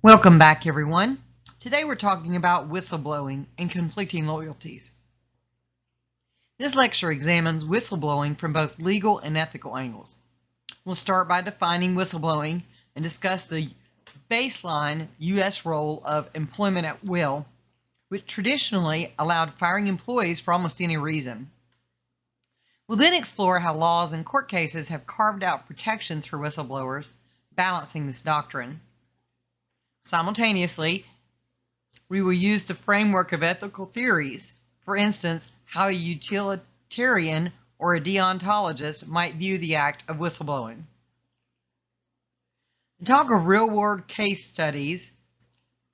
Welcome back, everyone. Today we're talking about whistleblowing and conflicting loyalties. This lecture examines whistleblowing from both legal and ethical angles. We'll start by defining whistleblowing and discuss the baseline U.S. role of employment at will, which traditionally allowed firing employees for almost any reason. We'll then explore how laws and court cases have carved out protections for whistleblowers, balancing this doctrine. Simultaneously, we will use the framework of ethical theories, for instance, how a utilitarian or a deontologist might view the act of whistleblowing. The talk of real-world case studies,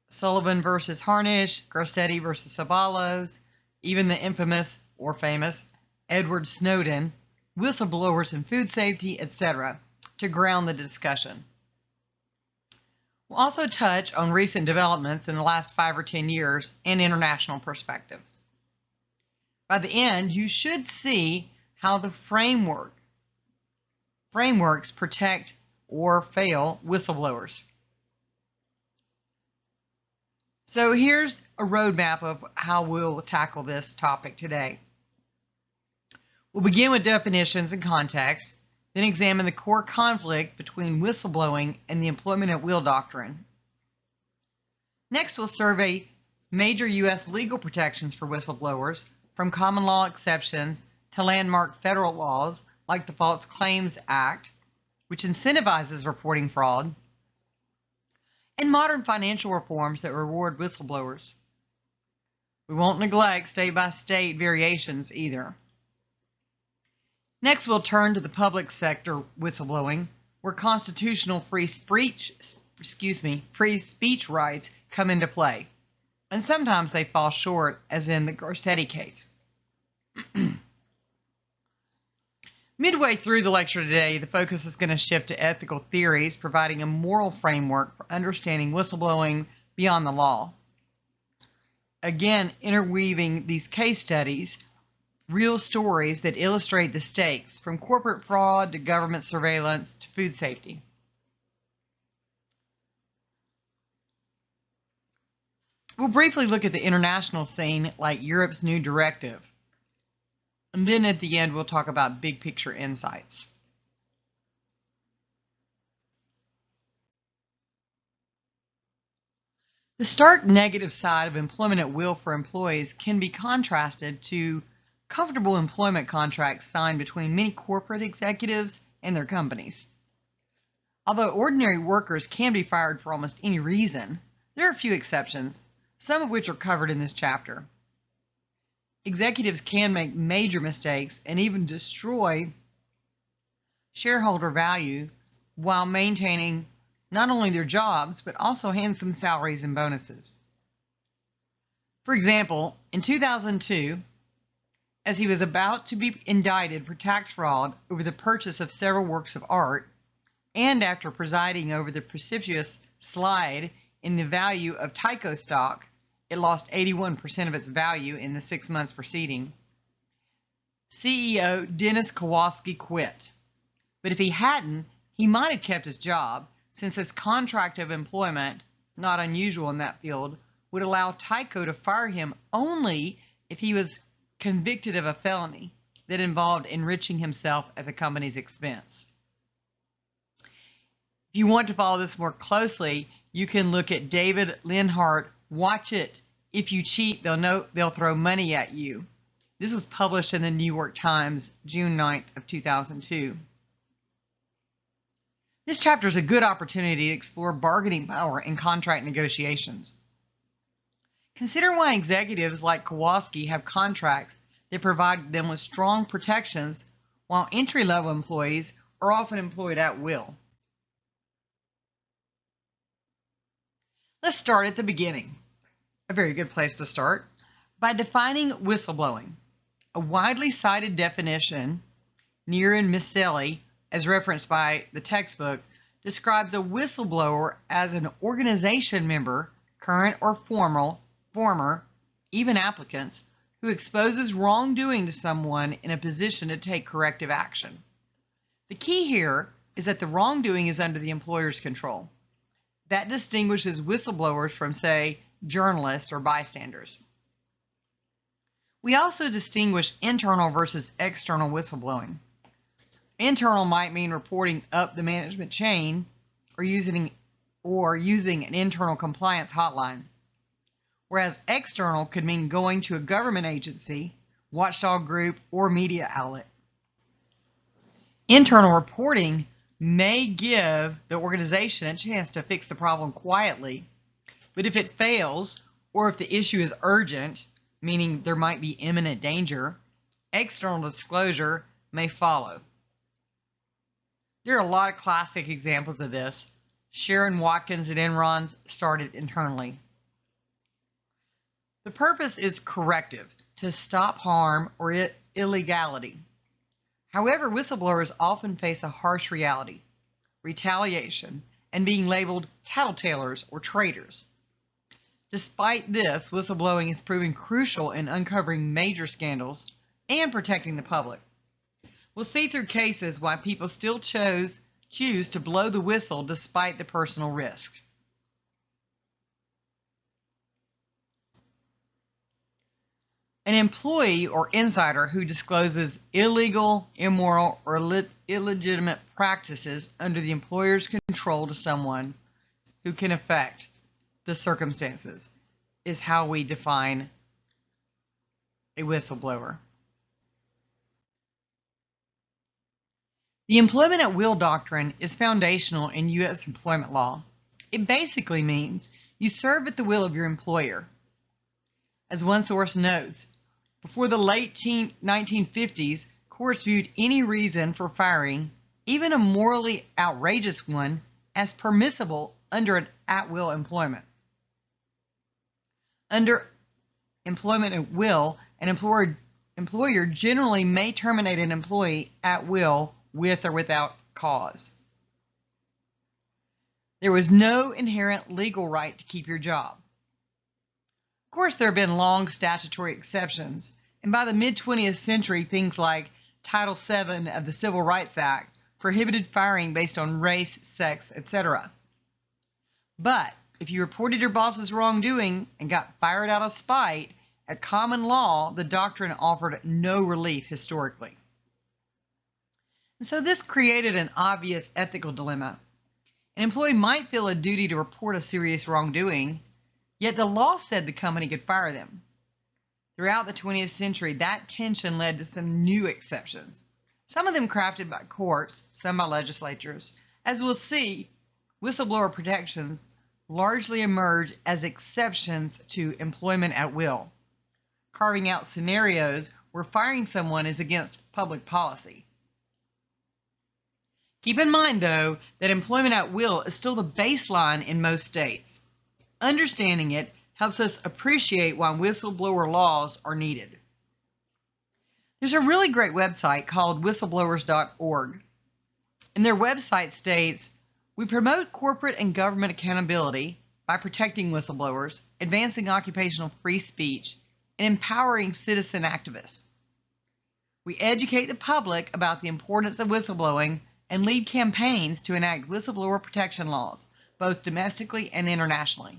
Sullivan versus Harnish, Garcetti versus Sabalos, even the infamous or famous Edward Snowden, whistleblowers in food safety, etc., to ground the discussion. We'll also touch on recent developments in the last 5 or 10 years and international perspectives. By the end, you should see how the frameworks protect or fail whistleblowers. So here's a roadmap of how we'll tackle this topic today. We'll begin with definitions and context, then examine the core conflict between whistleblowing and the employment at will doctrine. Next, we'll survey major U.S. legal protections for whistleblowers, from common law exceptions to landmark federal laws like the False Claims Act, which incentivizes reporting fraud, and modern financial reforms that reward whistleblowers. We won't neglect state-by-state variations either. Next, we'll turn to the public sector whistleblowing, where constitutional free speech rights come into play, and sometimes they fall short, as in the Garcetti case. Midway through the lecture today, the focus is going to shift to ethical theories, providing a moral framework for understanding whistleblowing beyond the law. Again, interweaving these case studies, real stories that illustrate the stakes, from corporate fraud to government surveillance to food safety. We'll briefly look at the international scene, like Europe's new directive. And then at the end, we'll talk about big picture insights. The stark negative side of employment at will for employees can be contrasted to comfortable employment contracts signed between many corporate executives and their companies. Although ordinary workers can be fired for almost any reason, there are a few exceptions, some of which are covered in this chapter. Executives can make major mistakes and even destroy shareholder value while maintaining not only their jobs, but also handsome salaries and bonuses. For example, in 2002, as he was about to be indicted for tax fraud over the purchase of several works of art, and after presiding over the precipitous slide in the value of Tyco stock, it lost 81% of its value in the 6 months preceding, CEO Dennis Kowalski quit. But if he hadn't, he might have kept his job, since his contract of employment, not unusual in that field, would allow Tyco to fire him only if he was convicted of a felony that involved enriching himself at the company's expense. If you want to follow this more closely, you can look at David Linhart, Watch It. If you cheat, they'll throw money at you. This was published in the New York Times, June 9th of 2002. This chapter is a good opportunity to explore bargaining power in contract negotiations. Consider why executives like Kowalski have contracts that provide them with strong protections, while entry-level employees are often employed at will. Let's start at the beginning. A very good place to start by defining whistleblowing. A widely cited definition, Neer and Miscelli, as referenced by the textbook, describes a whistleblower as an organization member, current or former, even applicants, who exposes wrongdoing to someone in a position to take corrective action. The key here is that the wrongdoing is under the employer's control. That distinguishes whistleblowers from, say, journalists or bystanders. We also distinguish internal versus external whistleblowing. Internal might mean reporting up the management chain or using an internal compliance hotline, whereas external could mean going to a government agency, watchdog group, or media outlet. Internal reporting may give the organization a chance to fix the problem quietly, but if it fails, or if the issue is urgent, meaning there might be imminent danger, external disclosure may follow. There are a lot of classic examples of this. Sharon Watkins at Enron's started internally. The purpose is corrective, to stop harm or illegality. However, whistleblowers often face a harsh reality, retaliation, and being labeled tattletales or traitors. Despite this, whistleblowing is proving crucial in uncovering major scandals and protecting the public. We'll see through cases why people still choose to blow the whistle despite the personal risk. An employee or insider who discloses illegal, immoral, or illegitimate practices under the employer's control to someone who can affect the circumstances is how we define a whistleblower. The employment at will doctrine is foundational in U.S. employment law. It basically means you serve at the will of your employer. As one source notes, before the late 1950s, courts viewed any reason for firing, even a morally outrageous one, as permissible under an at-will employment. Under employment at will, an employer generally may terminate an employee at will with or without cause. There was no inherent legal right to keep your job. Of course, there have been long statutory exceptions, and by the mid-20th century, things like Title VII of the Civil Rights Act prohibited firing based on race, sex, etc. But if you reported your boss's wrongdoing and got fired out of spite, at common law, the doctrine offered no relief historically. And so this created an obvious ethical dilemma. An employee might feel a duty to report a serious wrongdoing, yet the law said the company could fire them. Throughout the 20th century, that tension led to some new exceptions, some of them crafted by courts, some by legislatures. As we'll see, whistleblower protections largely emerge as exceptions to employment at will, carving out scenarios where firing someone is against public policy. Keep in mind, though, that employment at will is still the baseline in most states. Understanding it helps us appreciate why whistleblower laws are needed. There's a really great website called whistleblowers.org, and their website states, "We promote corporate and government accountability by protecting whistleblowers, advancing occupational free speech, and empowering citizen activists. We educate the public about the importance of whistleblowing and lead campaigns to enact whistleblower protection laws, both domestically and internationally.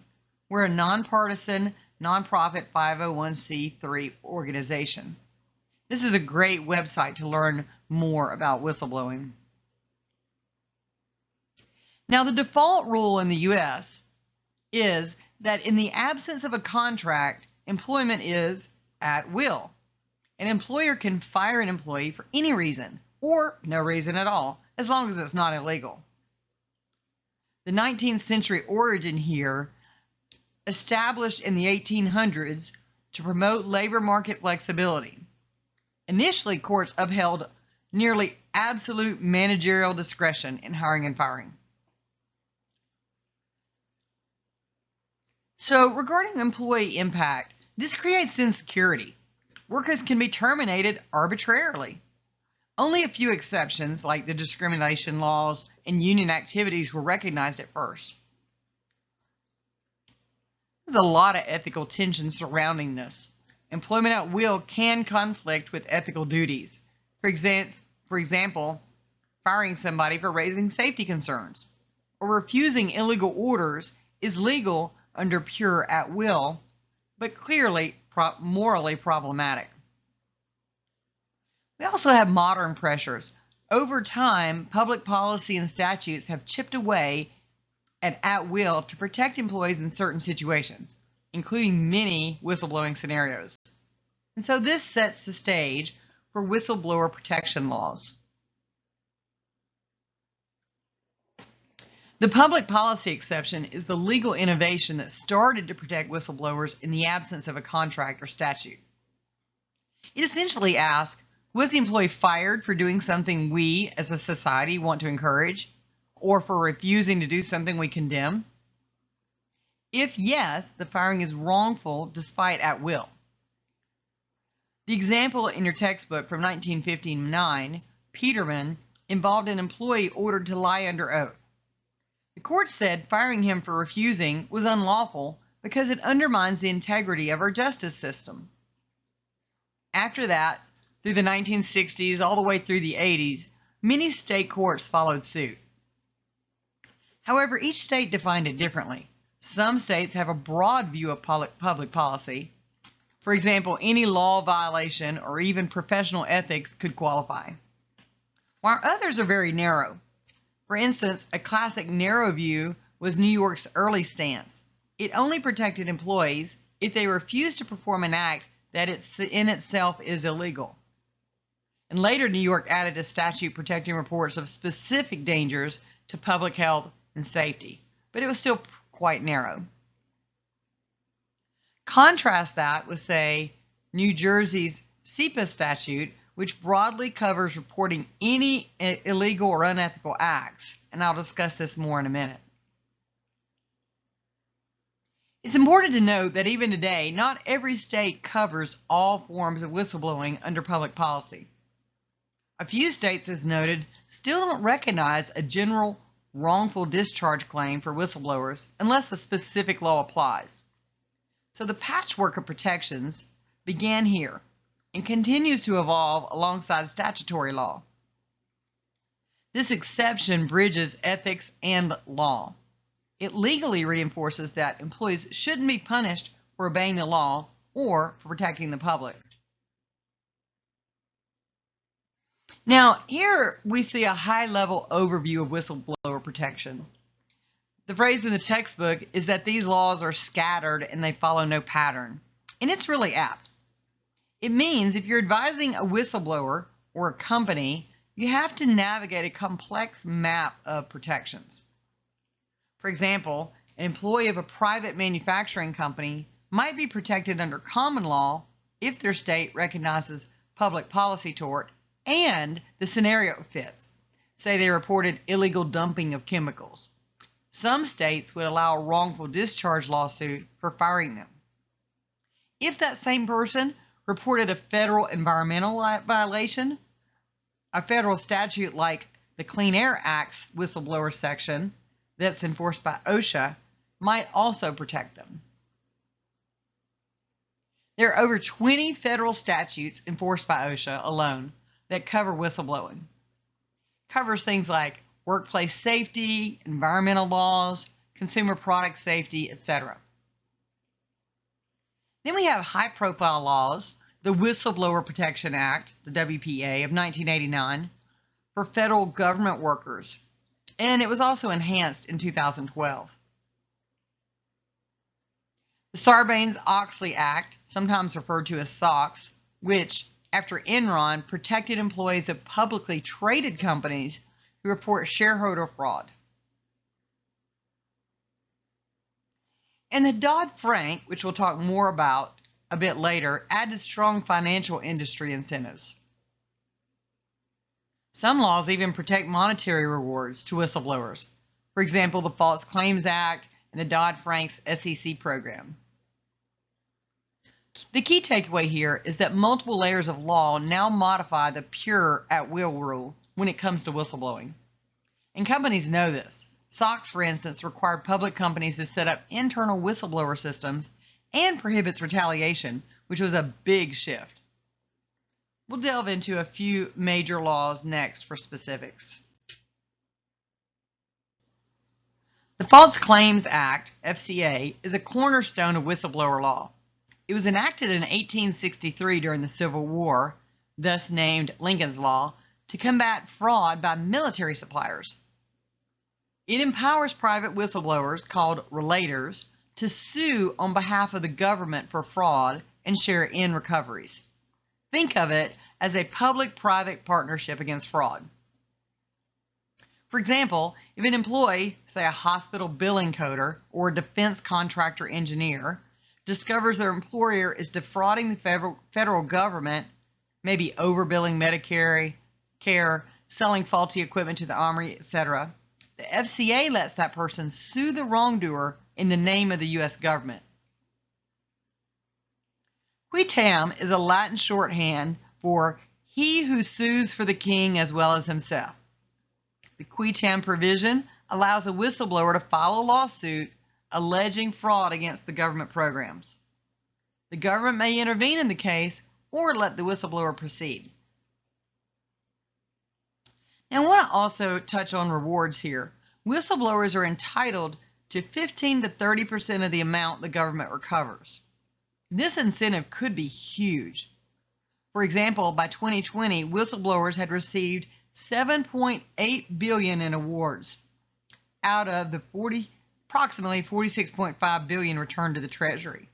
We're a nonpartisan, nonprofit 501c3 organization." This is a great website to learn more about whistleblowing. Now, the default rule in the U.S. is that in the absence of a contract, employment is at will. An employer can fire an employee for any reason or no reason at all, as long as it's not illegal. The 19th century origin here, established in the 1800s to promote labor market flexibility. Initially, courts upheld nearly absolute managerial discretion in hiring and firing. So, regarding employee impact, this creates insecurity. Workers can be terminated arbitrarily. Only a few exceptions, like the discrimination laws and union activities, were recognized at first. There's a lot of ethical tension surrounding this. Employment at will can conflict with ethical duties. For example, firing somebody for raising safety concerns. or refusing illegal orders is legal under pure at will, but clearly morally problematic. We also have modern pressures. Over time, public policy and statutes have chipped away at will to protect employees in certain situations, including many whistleblowing scenarios. And so this sets the stage for whistleblower protection laws. The public policy exception is the legal innovation that started to protect whistleblowers in the absence of a contract or statute. It essentially asks, was the employee fired for doing something we as a society want to encourage, or for refusing to do something we condemn? If yes, the firing is wrongful despite at will. The example in your textbook from 1959, Peterman, involved an employee ordered to lie under oath. The court said firing him for refusing was unlawful because it undermines the integrity of our justice system. After that, through the 1960s all the way through the 80s, many state courts followed suit. However, each state defined it differently. Some states have a broad view of public policy. For example, any law violation or even professional ethics could qualify, while others are very narrow. For instance, a classic narrow view was New York's early stance. It only protected employees if they refused to perform an act that in itself is illegal. And later, New York added a statute protecting reports of specific dangers to public health and safety, but it was still quite narrow. Contrast that with, say, New Jersey's SEPA statute, which broadly covers reporting any illegal or unethical acts, and I'll discuss this more in a minute. It's important to note that even today, not every state covers all forms of whistleblowing under public policy. A few states, as noted, still don't recognize a general wrongful discharge claim for whistleblowers unless a specific law applies. So the patchwork of protections began here and continues to evolve alongside statutory law. This exception bridges ethics and law. It legally reinforces that employees shouldn't be punished for obeying the law or for protecting the public. Now, here we see a high-level overview of whistleblower protection. The phrase in the textbook is that these laws are scattered and they follow no pattern. And it's really apt. It means if you're advising a whistleblower or a company, you have to navigate a complex map of protections. For example, an employee of a private manufacturing company might be protected under common law if their state recognizes public policy tort and the scenario fits. Say they reported illegal dumping of chemicals. Some states would allow a wrongful discharge lawsuit for firing them. If that same person reported a federal environmental violation, a federal statute like the Clean Air Act's whistleblower section that's enforced by OSHA might also protect them. There are over 20 federal statutes enforced by OSHA alone that cover whistleblowing. It covers things like workplace safety, environmental laws, consumer product safety, etc. Then we have high-profile laws, the Whistleblower Protection Act, the WPA of 1989, for federal government workers, and it was also enhanced in 2012. The Sarbanes-Oxley Act, sometimes referred to as SOX, which, after Enron, protected employees of publicly traded companies who report shareholder fraud. And the Dodd-Frank, which we'll talk more about a bit later, added strong financial industry incentives. Some laws even protect monetary rewards to whistleblowers. For example, the False Claims Act and the Dodd-Frank's SEC program. The key takeaway here is that multiple layers of law now modify the pure at-will rule when it comes to whistleblowing. And companies know this. SOX, for instance, required public companies to set up internal whistleblower systems and prohibits retaliation, which was a big shift. We'll delve into a few major laws next for specifics. False Claims Act, FCA, is a cornerstone of whistleblower law. It was enacted in 1863 during the Civil War, thus named Lincoln's Law, to combat fraud by military suppliers. It empowers private whistleblowers, called relators, to sue on behalf of the government for fraud and share in recoveries. Think of it as a public-private partnership against fraud. For example, if an employee, say a hospital billing coder or a defense contractor engineer, discovers their employer is defrauding the federal government, maybe overbilling Medicare, selling faulty equipment to the Army, etc., the FCA lets that person sue the wrongdoer in the name of the U.S. government. Qui tam is a Latin shorthand for he who sues for the king as well as himself. The qui tam provision allows a whistleblower to file a lawsuit alleging fraud against the government programs. The government may intervene in the case or let the whistleblower proceed. Now, I want to also touch on rewards here. Whistleblowers are entitled to 15 to 30% of the amount the government recovers. This incentive could be huge. For example, by 2020, whistleblowers had received $7.8 billion in awards out of the approximately $46.5 billion returned to the Treasury.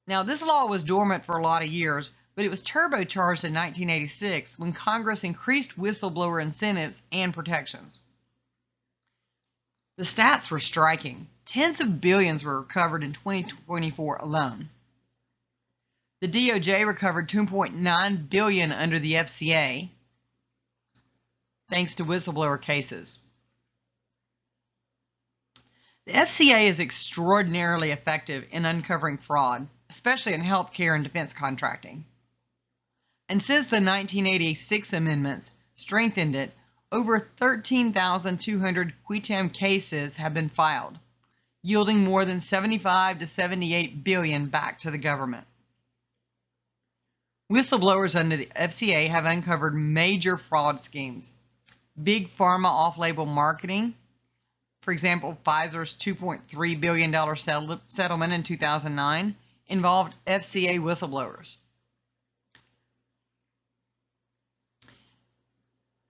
Now, this law was dormant for a lot of years, but it was turbocharged in 1986 when Congress increased whistleblower incentives and protections. The stats were striking. Tens of billions were recovered in 2024 alone. The DOJ recovered $2.9 billion under the FCA, thanks to whistleblower cases. The FCA is extraordinarily effective in uncovering fraud, especially in healthcare and defense contracting. And since the 1986 amendments strengthened it, over 13,200 qui tam cases have been filed, yielding more than 75 to 78 billion back to the government. Whistleblowers under the FCA have uncovered major fraud schemes. Big pharma off-label marketing, for example, Pfizer's $2.3 billion settlement in 2009, involved FCA whistleblowers.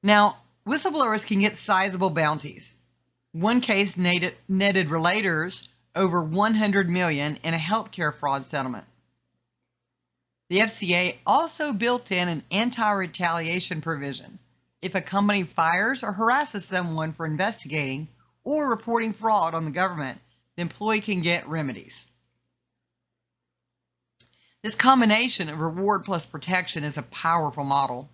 Now, whistleblowers can get sizable bounties. One case netted relators over $100 million in a healthcare fraud settlement. The FCA also built in an anti-retaliation provision. If a company fires or harasses someone for investigating or reporting fraud on the government, the employee can get remedies. This combination of reward plus protection is a powerful model.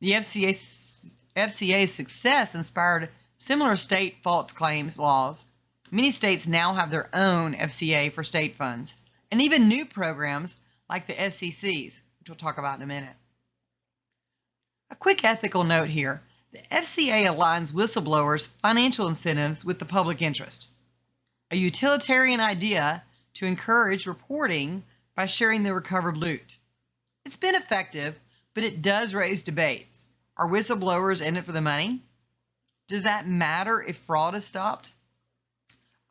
The FCA's success inspired similar state false claims laws. Many states now have their own FCA for state funds, and even new programs like the SEC's, which we'll talk about in a minute. A quick ethical note here. The FCA aligns whistleblowers' financial incentives with the public interest, a utilitarian idea to encourage reporting by sharing the recovered loot. It's been effective, but it does raise debates. Are whistleblowers in it for the money? Does that matter if fraud is stopped?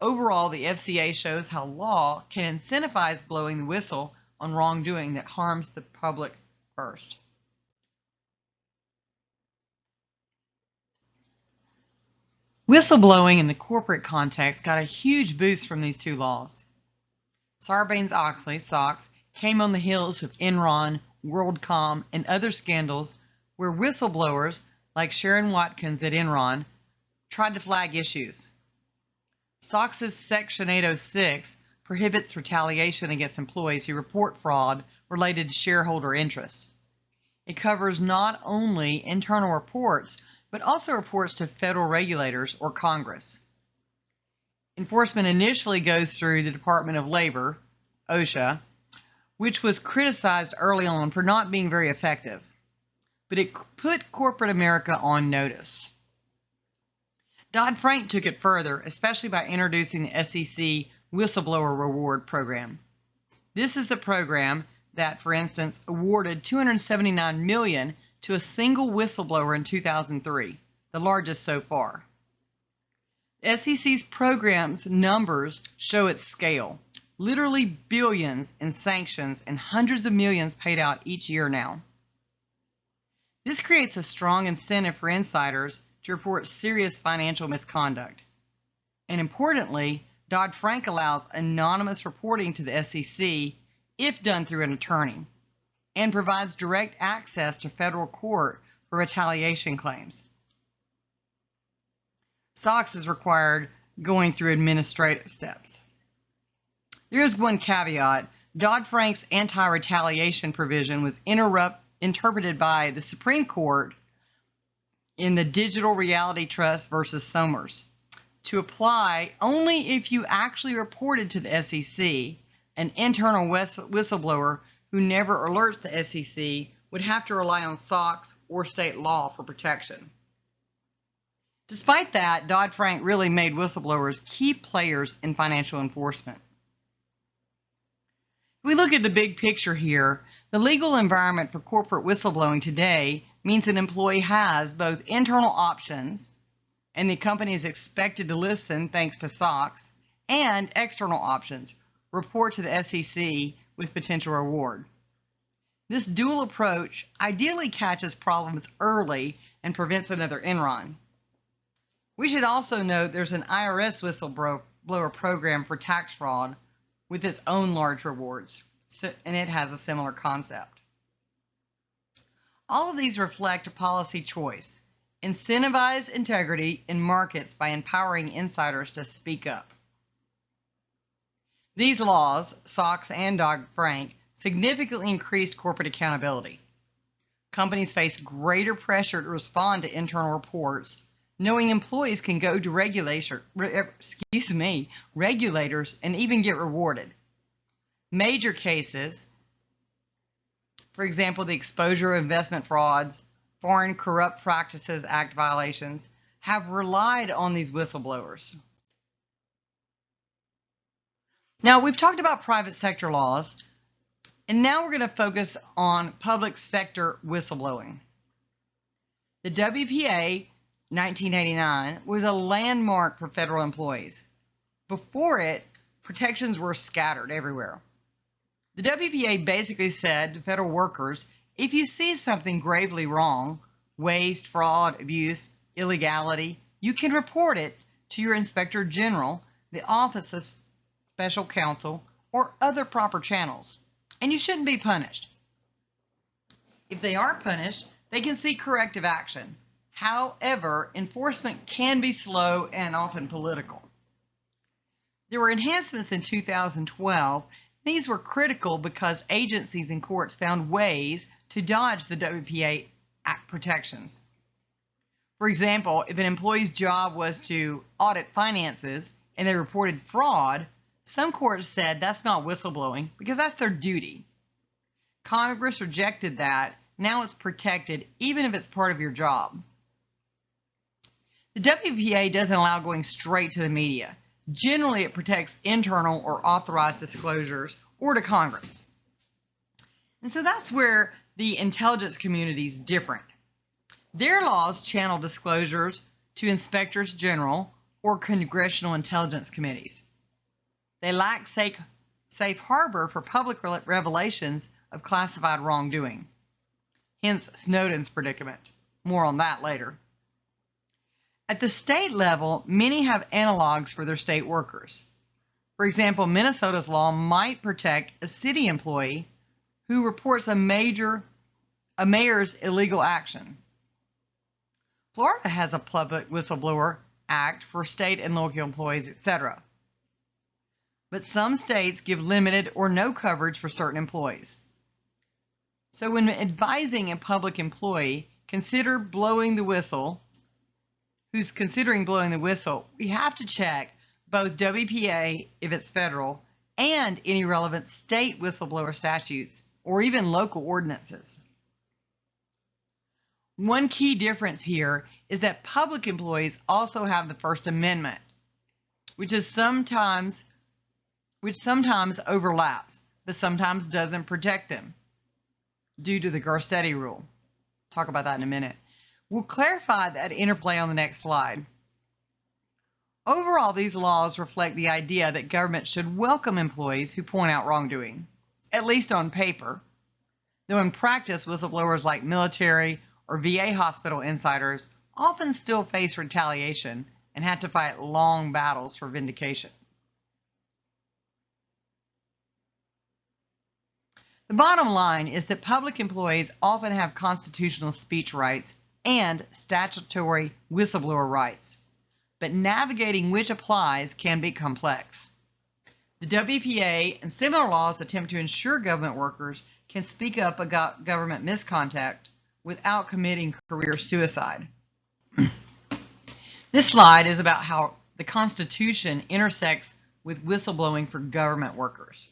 Overall, the FCA shows how law can incentivize blowing the whistle on wrongdoing that harms the public first. Whistleblowing in the corporate context got a huge boost from these two laws. Sarbanes-Oxley, SOX, came on the heels of Enron, WorldCom, and other scandals where whistleblowers, like Sharon Watkins at Enron, tried to flag issues. SOX's Section 806 prohibits retaliation against employees who report fraud related to shareholder interests. It covers not only internal reports, but also reports to federal regulators or Congress. Enforcement initially goes through the Department of Labor, OSHA, which was criticized early on for not being very effective, but it put corporate America on notice. Dodd-Frank took it further, especially by introducing the SEC Whistleblower Reward Program. This is the program that, for instance, awarded $279 million to a single whistleblower in 2003, the largest so far. SEC's programs numbers show its scale. Literally billions in sanctions and hundreds of millions paid out each year now. This creates a strong incentive for insiders to report serious financial misconduct. And importantly, Dodd-Frank allows anonymous reporting to the SEC if done through an attorney, and provides direct access to federal court for retaliation claims. SOX is required going through administrative steps. There is one caveat. Dodd-Frank's anti-retaliation provision was interpreted by the Supreme Court in the Digital Reality Trust versus Somers to apply only if you actually reported to the SEC. An internal whistleblower who never alerts the SEC would have to rely on SOX or state law for protection. Despite that, Dodd-Frank really made whistleblowers key players in financial enforcement. If we look at the big picture here, the legal environment for corporate whistleblowing today means an employee has both internal options, and the company is expected to listen thanks to SOX, and external options, report to the SEC with potential reward. This dual approach ideally catches problems early and prevents another Enron. We should also note there's an IRS whistleblower program for tax fraud with its own large rewards, and it has a similar concept. All of these reflect a policy choice. Incentivize integrity in markets by empowering insiders to speak up. These laws, SOX and Dodd-Frank, significantly increased corporate accountability. Companies face greater pressure to respond to internal reports, knowing employees can go to regulators and even get rewarded. Major cases, for example, the Exposure of Investment Frauds, Foreign Corrupt Practices Act violations, have relied on these whistleblowers. Now, we've talked about private sector laws, and now we're going to focus on public sector whistleblowing. The WPA 1989 was a landmark for federal employees. Before it, protections were scattered everywhere. The WPA basically said to federal workers, if you see something gravely wrong, waste, fraud, abuse, illegality, you can report it to your Inspector General, the Office of Special Counsel, or other proper channels, and you shouldn't be punished. If they are punished, they can seek corrective action. However, enforcement can be slow and often political. There were enhancements in 2012. These were critical because agencies and courts found ways to dodge the WPA Act protections. For example, if an employee's job was to audit finances and they reported fraud, some courts said that's not whistleblowing because that's their duty. Congress rejected that. Now it's protected even if it's part of your job. The WPA doesn't allow going straight to the media. Generally, it protects internal or authorized disclosures or to Congress. And so that's where the intelligence community is different. Their laws channel disclosures to inspectors general or congressional intelligence committees. They lack safe harbor for public revelations of classified wrongdoing. Hence Snowden's predicament. More on that later. At the state level, many have analogs for their state workers. For example, Minnesota's law might protect a city employee who reports a mayor's illegal action. Florida has a public whistleblower act for state and local employees, etc. But some states give limited or no coverage for certain employees. So when advising a public employee, consider blowing the whistle, who's considering blowing the whistle, we have to check both WPA, if it's federal, and any relevant state whistleblower statutes or even local ordinances. One key difference here is that public employees also have the First Amendment, which sometimes overlaps, but sometimes doesn't protect them due to the Garcetti rule. Talk about that in a minute. We'll clarify that interplay on the next slide. Overall, these laws reflect the idea that government should welcome employees who point out wrongdoing, at least on paper, though in practice, whistleblowers like military or VA hospital insiders often still face retaliation and have to fight long battles for vindication. The bottom line is that public employees often have constitutional speech rights and statutory whistleblower rights, but navigating which applies can be complex. The WPA and similar laws attempt to ensure government workers can speak up about government misconduct without committing career suicide. This slide is about how the Constitution intersects with whistleblowing for government workers.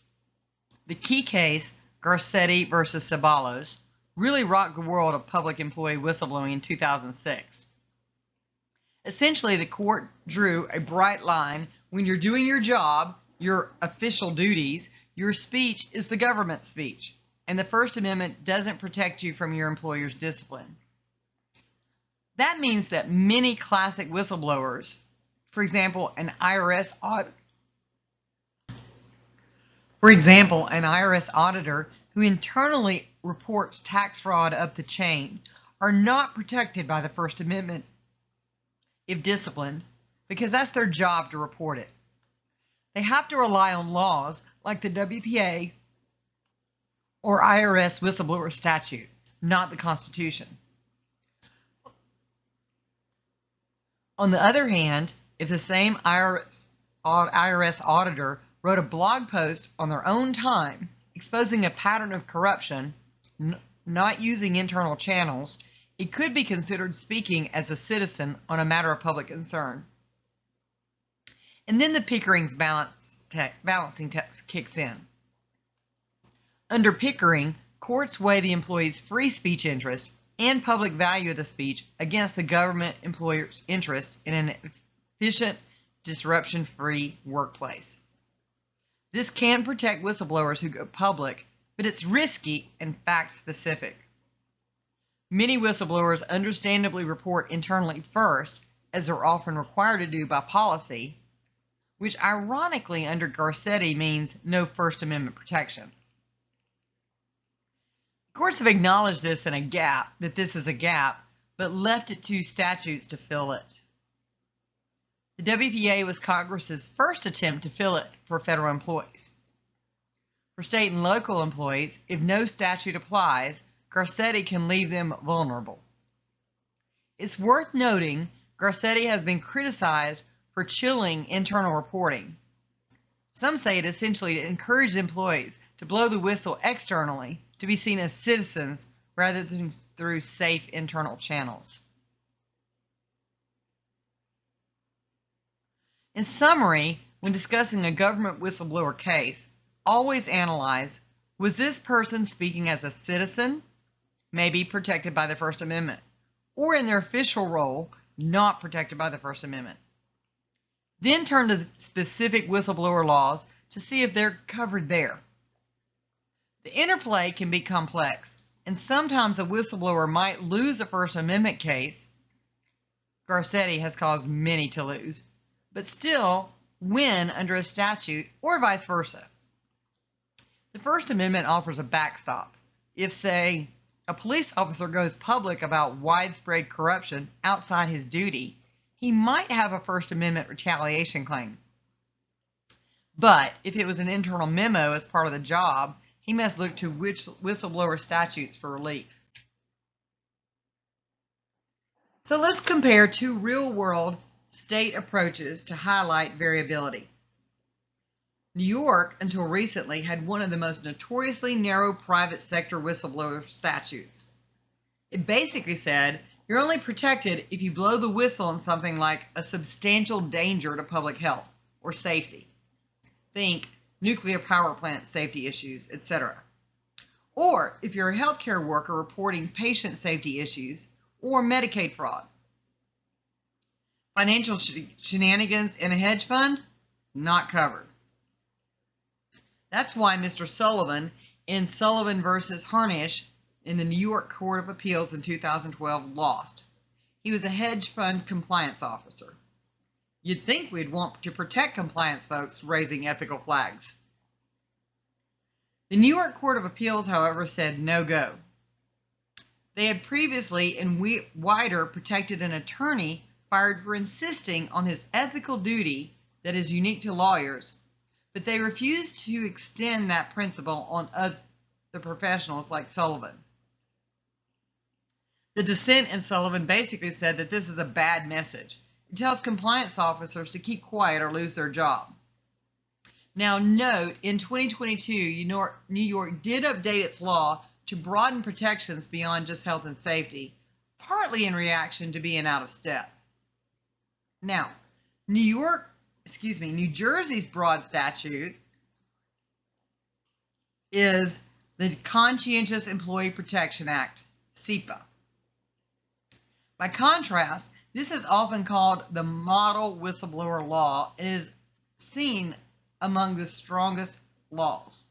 The key case, Garcetti versus Ceballos, really rocked the world of public employee whistleblowing in 2006. Essentially, the court drew a bright line. When you're doing your job, your official duties, your speech is the government speech, and the First Amendment doesn't protect you from your employer's discipline. That means that many classic whistleblowers, for example, an IRS auditor who internally reports tax fraud up the chain, are not protected by the First Amendment if disciplined, because that's their job to report it. They have to rely on laws like the WPA or IRS whistleblower statute, not the Constitution. On the other hand, if the same IRS auditor wrote a blog post on their own time exposing a pattern of corruption, not using internal channels, it could be considered speaking as a citizen on a matter of public concern. And then the Pickering's balancing test kicks in. Under Pickering, courts weigh the employee's free speech interest and public value of the speech against the government employer's interest in an efficient, disruption-free workplace. This can protect whistleblowers who go public, but it's risky and fact-specific. Many whistleblowers understandably report internally first, as they're often required to do by policy, which ironically under Garcetti means no First Amendment protection. Courts have acknowledged this is a gap, but left it to statutes to fill it. The WPA was Congress's first attempt to fill it for federal employees. For state and local employees, if no statute applies, Garcetti can leave them vulnerable. It's worth noting Garcetti has been criticized for chilling internal reporting. Some say it essentially encouraged employees to blow the whistle externally to be seen as citizens rather than through safe internal channels. In summary, when discussing a government whistleblower case, always analyze, was this person speaking as a citizen, maybe protected by the First Amendment, or in their official role, not protected by the First Amendment? Then turn to the specific whistleblower laws to see if they're covered there. The interplay can be complex, and sometimes a whistleblower might lose a First Amendment case. Garcetti has caused many to lose, but still win under a statute or vice versa. The First Amendment offers a backstop. If, say, a police officer goes public about widespread corruption outside his duty, he might have a First Amendment retaliation claim. But if it was an internal memo as part of the job, he must look to whistleblower statutes for relief. So let's compare two real-world state approaches to highlight variability. New York, until recently, had one of the most notoriously narrow private sector whistleblower statutes. It basically said you're only protected if you blow the whistle on something like a substantial danger to public health or safety. Think nuclear power plant safety issues, etc. Or if you're a healthcare worker reporting patient safety issues or Medicaid fraud. Financial shenanigans in a hedge fund? Not covered. That's why Mr. Sullivan in Sullivan versus Harnish in the New York Court of Appeals in 2012 lost. He was a hedge fund compliance officer. You'd think we'd want to protect compliance folks raising ethical flags. The New York Court of Appeals, however, said no go. They had previously in Wider protected an attorney fired for insisting on his ethical duty that is unique to lawyers, but they refused to extend that principle on other professionals like Sullivan. The dissent in Sullivan basically said that this is a bad message. It tells compliance officers to keep quiet or lose their job. Now note, in 2022, New York did update its law to broaden protections beyond just health and safety, partly in reaction to being out of step. Now, New Jersey's broad statute is the Conscientious Employee Protection Act, SEPA. By contrast, this is often called the model whistleblower law and is seen among the strongest laws.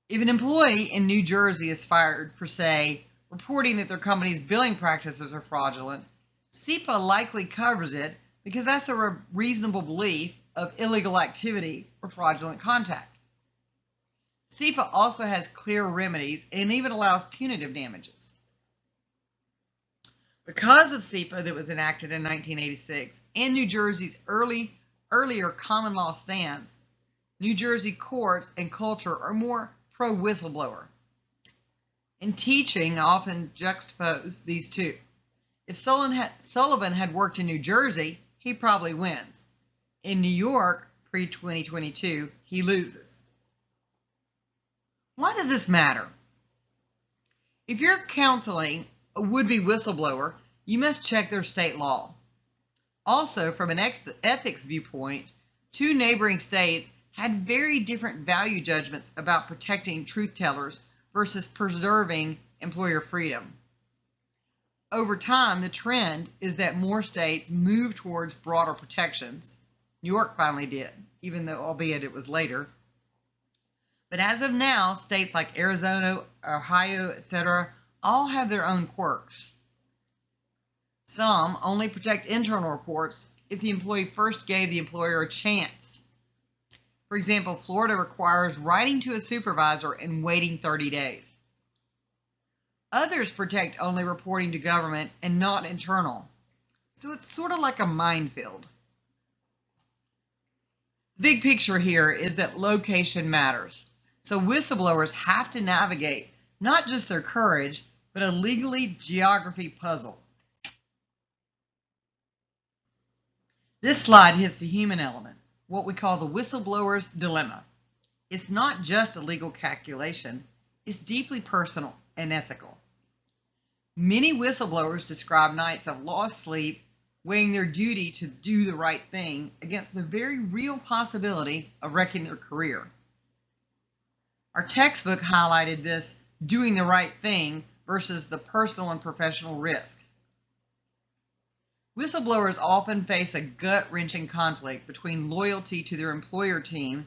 If an employee in New Jersey is fired for, say, reporting that their company's billing practices are fraudulent, SEPA likely covers it because that's a reasonable belief of illegal activity or fraudulent contact. SEPA also has clear remedies and even allows punitive damages. Because of SEPA that was enacted in 1986 and New Jersey's earlier common law stance, New Jersey courts and culture are more pro-whistleblower. In teaching, I often juxtapose these two. If Sullivan had worked in New Jersey, he probably wins. In New York, pre-2022, he loses. Why does this matter? If you're counseling a would-be whistleblower, you must check their state law. Also, from an ethics viewpoint, two neighboring states had very different value judgments about protecting truth tellers versus preserving employer freedom. Over time, the trend is that more states move towards broader protections. New York finally did, even though, albeit it was later. But as of now, states like Arizona, Ohio, etc., all have their own quirks. Some only protect internal reports if the employee first gave the employer a chance. For example, Florida requires writing to a supervisor and waiting 30 days. Others protect only reporting to government and not internal. So it's sort of like a minefield. The big picture here is that location matters. So whistleblowers have to navigate not just their courage, but a legally geography puzzle. This slide hits the human element, what we call the whistleblower's dilemma. It's not just a legal calculation, it's deeply personal and ethical. Many whistleblowers describe nights of lost sleep, weighing their duty to do the right thing against the very real possibility of wrecking their career. Our textbook highlighted this doing the right thing versus the personal and professional risk. Whistleblowers often face a gut-wrenching conflict between loyalty to their employer team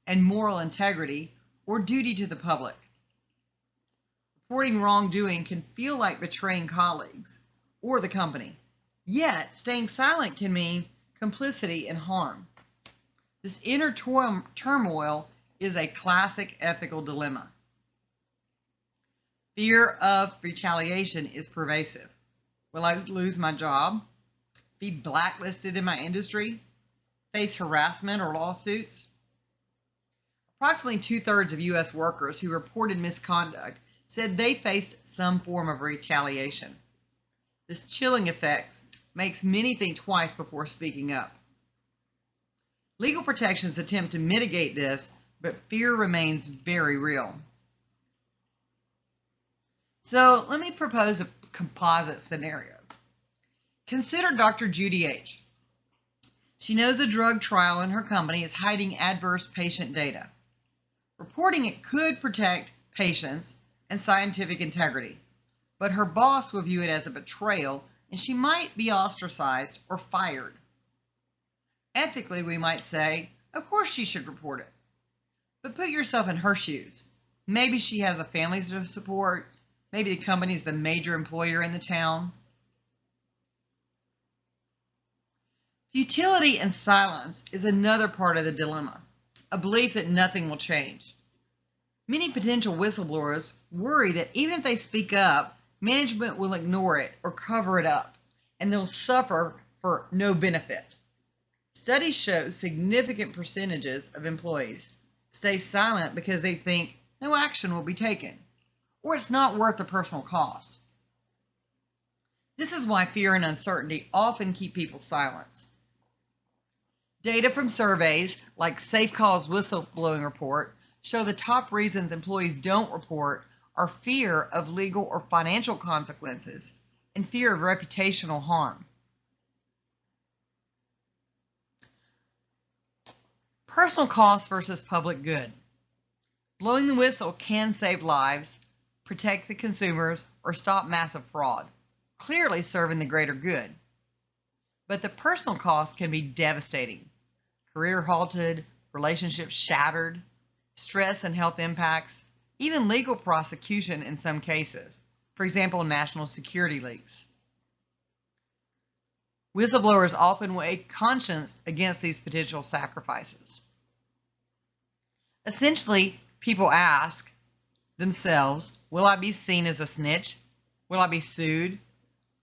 and moral integrity or duty to the public. Reporting wrongdoing can feel like betraying colleagues or the company, yet staying silent can mean complicity in harm. This inner turmoil is a classic ethical dilemma. Fear of retaliation is pervasive. Will I lose my job? Be blacklisted in my industry? Face harassment or lawsuits? Approximately 2/3 of U.S. workers who reported misconduct said they faced some form of retaliation. This chilling effect makes many think twice before speaking up. Legal protections attempt to mitigate this, but fear remains very real. So let me propose a composite scenario. Consider Dr. Judy H. She knows a drug trial in her company is hiding adverse patient data. Reporting it could protect patients and scientific integrity, but her boss will view it as a betrayal and she might be ostracized or fired. Ethically, we might say, of course she should report it. But put yourself in her shoes. Maybe she has a family to support. Maybe the company is the major employer in the town. Futility and silence is another part of the dilemma, a belief that nothing will change. Many potential whistleblowers worry that even if they speak up, management will ignore it or cover it up, and they'll suffer for no benefit. Studies show significant percentages of employees stay silent because they think no action will be taken, or it's not worth the personal cost. This is why fear and uncertainty often keep people silent. Data from surveys like SafeCall's whistleblowing report show the top reasons employees don't report are fear of legal or financial consequences and fear of reputational harm. Personal cost versus public good. Blowing the whistle can save lives, protect the consumers, or stop massive fraud, clearly serving the greater good. But the personal cost can be devastating. Career halted, relationships shattered, stress and health impacts, even legal prosecution in some cases. For example, national security leaks. Whistleblowers often weigh conscience against these potential sacrifices. Essentially, people ask themselves, will I be seen as a snitch? Will I be sued?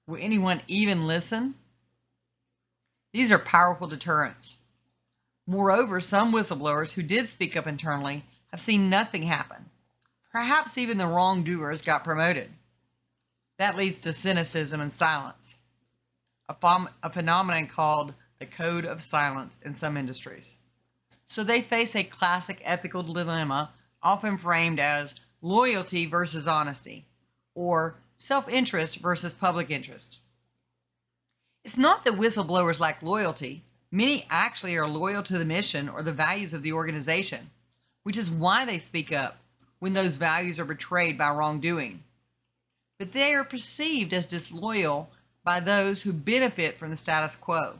Will anyone even listen? These are powerful deterrents. Moreover, some whistleblowers who did speak up internally have seen nothing happen. Perhaps even the wrongdoers got promoted. That leads to cynicism and silence, a phenomenon called the code of silence in some industries. So they face a classic ethical dilemma, often framed as loyalty versus honesty, or self-interest versus public interest. It's not that whistleblowers lack loyalty. Many actually are loyal to the mission or the values of the organization, which is why they speak up when those values are betrayed by wrongdoing. But they are perceived as disloyal by those who benefit from the status quo.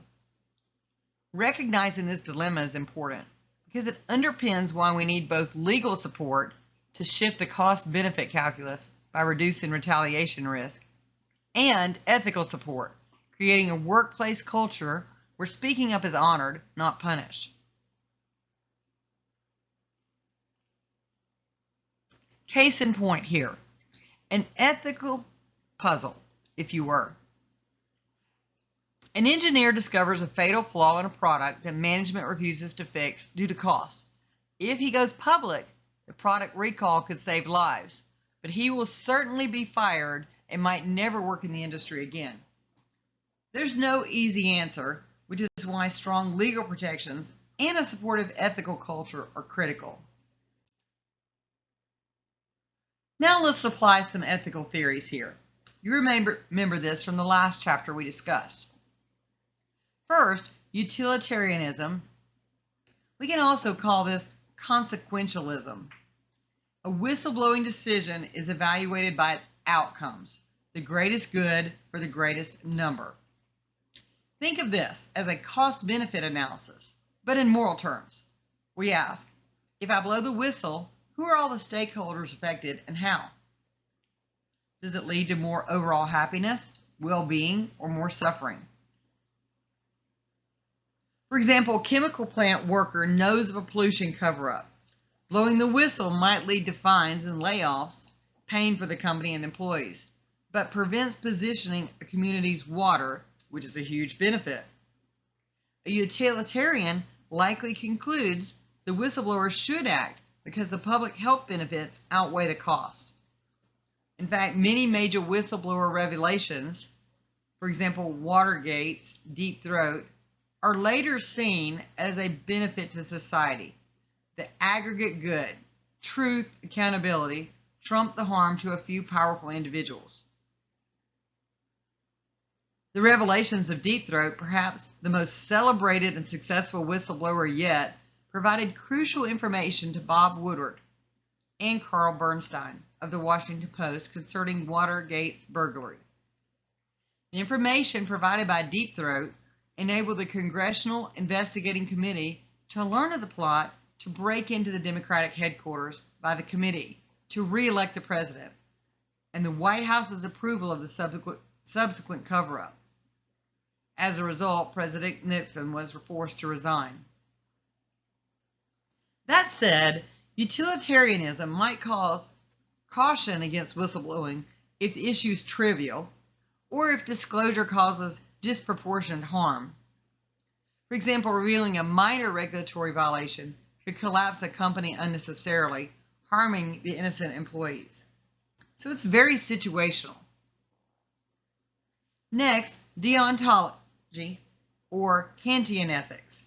Recognizing this dilemma is important because it underpins why we need both legal support to shift the cost-benefit calculus by reducing retaliation risk, and ethical support, creating a workplace culture where speaking up is honored, not punished. Case in point here, an ethical puzzle, if you were. An engineer discovers a fatal flaw in a product that management refuses to fix due to cost. If he goes public, the product recall could save lives, but he will certainly be fired and might never work in the industry again. There's no easy answer, which is why strong legal protections and a supportive ethical culture are critical. Now let's apply some ethical theories here. You remember this from the last chapter we discussed. First, utilitarianism. We can also call this consequentialism. A whistleblowing decision is evaluated by its outcomes, the greatest good for the greatest number. Think of this as a cost-benefit analysis, but in moral terms. We ask, if I blow the whistle, who are all the stakeholders affected and how? Does it lead to more overall happiness, well-being, or more suffering? For example, a chemical plant worker knows of a pollution cover-up. Blowing the whistle might lead to fines and layoffs, pain for the company and employees, but prevents positioning a community's water, which is a huge benefit. A utilitarian likely concludes the whistleblower should act because the public health benefits outweigh the costs. In fact, many major whistleblower revelations, for example, Watergate's Deep Throat, are later seen as a benefit to society. The aggregate good, truth, accountability, trump the harm to a few powerful individuals. The revelations of Deep Throat, perhaps the most celebrated and successful whistleblower yet, provided crucial information to Bob Woodward and Carl Bernstein of the Washington Post concerning Watergate's burglary. The information provided by Deep Throat enabled the Congressional Investigating Committee to learn of the plot to break into the Democratic headquarters by the committee to re-elect the president, and the White House's approval of the subsequent cover-up. As a result, President Nixon was forced to resign. That said, utilitarianism might cause caution against whistleblowing if the issue is trivial or if disclosure causes disproportionate harm. For example, revealing a minor regulatory violation could collapse a company unnecessarily, harming the innocent employees. So it's very situational. Next, deontology, or Kantian ethics,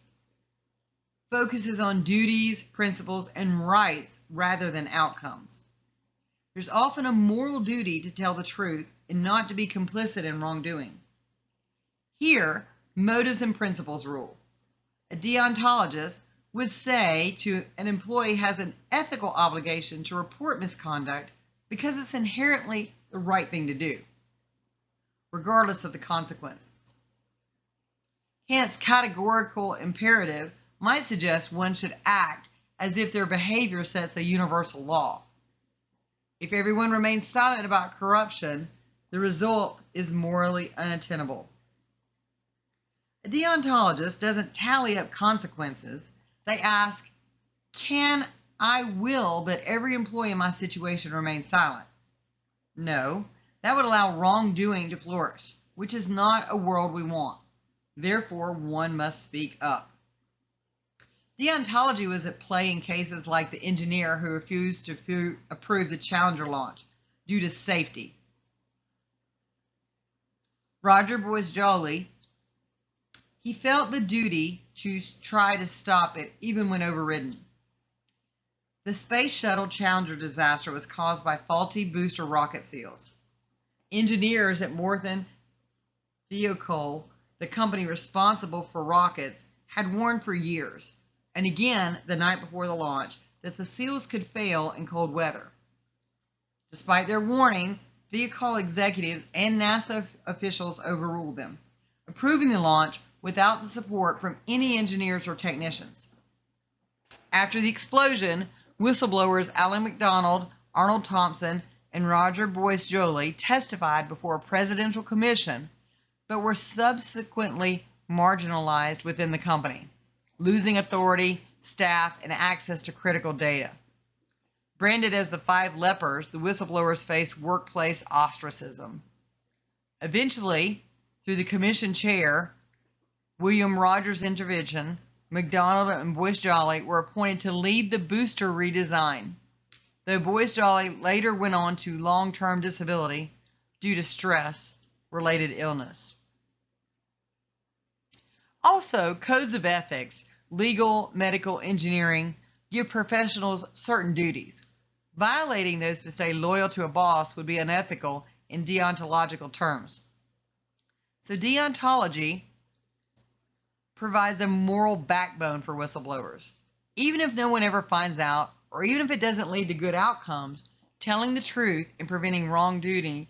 focuses on duties, principles, and rights rather than outcomes. There's often a moral duty to tell the truth and not to be complicit in wrongdoing. Here, motives and principles rule. A deontologist would say to an employee has an ethical obligation to report misconduct because it's inherently the right thing to do, regardless of the consequences. Kant's categorical imperative might suggest one should act as if their behavior sets a universal law. If everyone remains silent about corruption, the result is morally unattainable. A deontologist doesn't tally up consequences. They ask, can I will that every employee in my situation remain silent? No, that would allow wrongdoing to flourish, which is not a world we want. Therefore, one must speak up. Deontology was at play in cases like the engineer who refused to approve the Challenger launch due to safety. Roger Boyce-Joly, he felt the duty to try to stop it even when overridden. The Space Shuttle Challenger disaster was caused by faulty booster rocket seals. Engineers at Morton Thiokol, the company responsible for rockets, had warned for years, and again the night before the launch, that the seals could fail in cold weather. Despite their warnings, Thiokol executives and NASA officials overruled them, approving the launch without the support from any engineers or technicians. After the explosion, whistleblowers Alan MacDonald, Arnold Thompson, and Roger Boyce-Joly testified before a presidential commission, but were subsequently marginalized within the company, losing authority, staff, and access to critical data. Branded as the Five Lepers, the whistleblowers faced workplace ostracism. Eventually, through the commission chair, William Rogers' intervention, MacDonald and Boyce-Joly were appointed to lead the booster redesign, though Boyce-Joly later went on to long-term disability due to stress-related illness. Also, codes of ethics, legal, medical, engineering, give professionals certain duties. Violating those to stay loyal to a boss would be unethical in deontological terms. So deontology provides a moral backbone for whistleblowers. Even if no one ever finds out, or even if it doesn't lead to good outcomes, telling the truth and preventing wrongdoing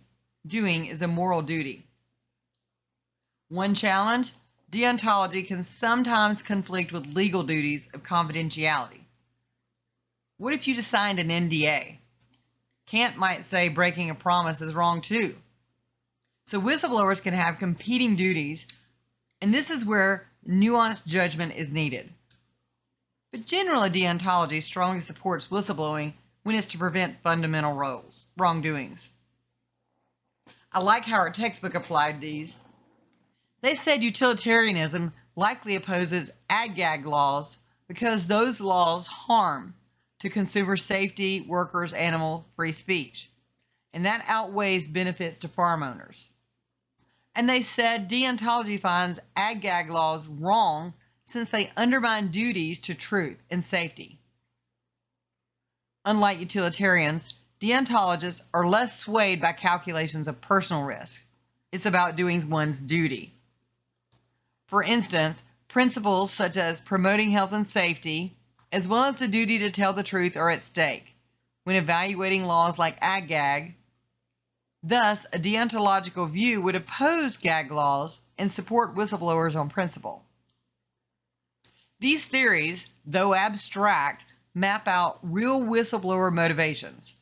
is a moral duty. One challenge: deontology can sometimes conflict with legal duties of confidentiality. What if you signed an NDA? Kant might say breaking a promise is wrong too. So whistleblowers can have competing duties, and this is where nuanced judgment is needed. But generally, deontology strongly supports whistleblowing when it's to prevent fundamental wrongdoings. I like how our textbook applied these. They said utilitarianism likely opposes ag-gag laws because those laws harm to consumer safety, workers, animal, free speech, and that outweighs benefits to farm owners. And they said deontology finds ag-gag laws wrong since they undermine duties to truth and safety. Unlike utilitarians, deontologists are less swayed by calculations of personal risk. It's about doing one's duty. For instance, principles such as promoting health and safety, as well as the duty to tell the truth, are at stake when evaluating laws like ag-gag. Thus, a deontological view would oppose gag laws and support whistleblowers on principle. These theories, though abstract, map out real whistleblower motivations.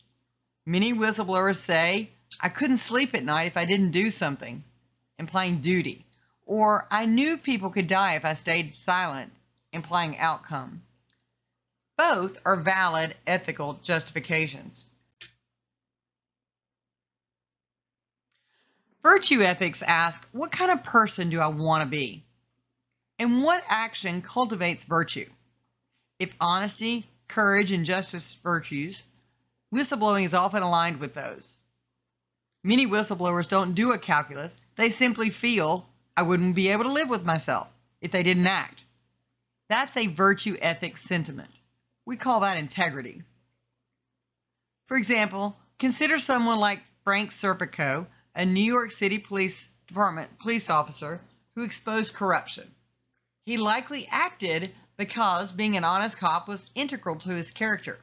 Many whistleblowers say, "I couldn't sleep at night if I didn't do something," implying duty, or I knew people could die if I stayed silent, implying outcome. Both are valid ethical justifications. Virtue ethics ask, what kind of person do I want to be? And what action cultivates virtue? If honesty, courage, and justice virtues, whistleblowing is often aligned with those. Many whistleblowers don't do a calculus. They simply feel, I wouldn't be able to live with myself if they didn't act. That's a virtue ethics sentiment. We call that integrity. For example, consider someone like Frank Serpico, a New York City Police Department police officer who exposed corruption. He likely acted because being an honest cop was integral to his character.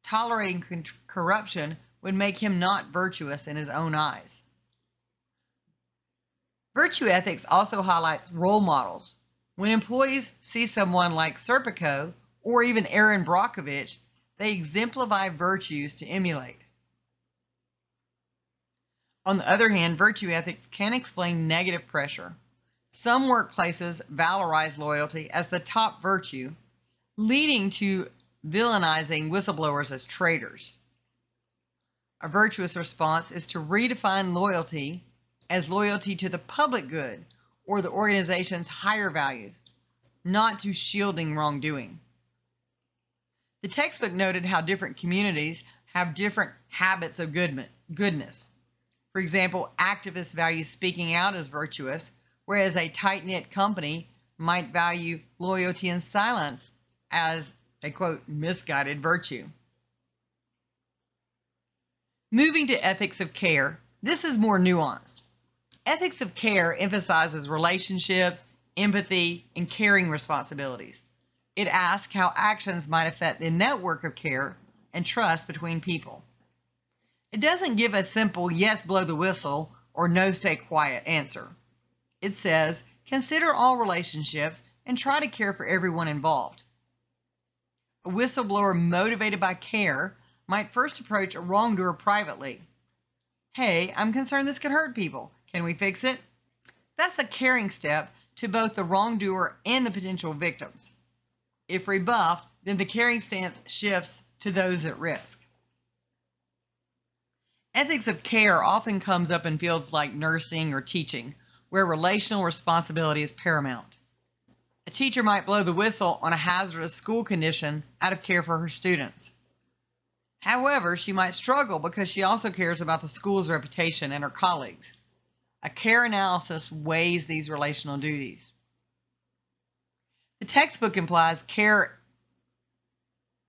Tolerating corruption would make him not virtuous in his own eyes. Virtue ethics also highlights role models. When employees see someone like Serpico or even Aaron Brockovich, they exemplify virtues to emulate. On the other hand, virtue ethics can explain negative pressure. Some workplaces valorize loyalty as the top virtue, leading to villainizing whistleblowers as traitors. A virtuous response is to redefine loyalty as loyalty to the public good or the organization's higher values, not to shielding wrongdoing. The textbook noted how different communities have different habits of goodness. For example, activists value speaking out as virtuous, whereas a tight-knit company might value loyalty and silence as a, quote, misguided virtue. Moving to ethics of care, this is more nuanced. Ethics of care emphasizes relationships, empathy, and caring responsibilities. It asks how actions might affect the network of care and trust between people. It doesn't give a simple yes, blow the whistle, or no, stay quiet answer. It says, consider all relationships and try to care for everyone involved. A whistleblower motivated by care might first approach a wrongdoer privately. Hey, I'm concerned this could hurt people. Can we fix it? That's a caring step to both the wrongdoer and the potential victims. If rebuffed, then the caring stance shifts to those at risk. Ethics of care often comes up in fields like nursing or teaching, where relational responsibility is paramount. A teacher might blow the whistle on a hazardous school condition out of care for her students. However, she might struggle because she also cares about the school's reputation and her colleagues. A care analysis weighs these relational duties. The textbook implies care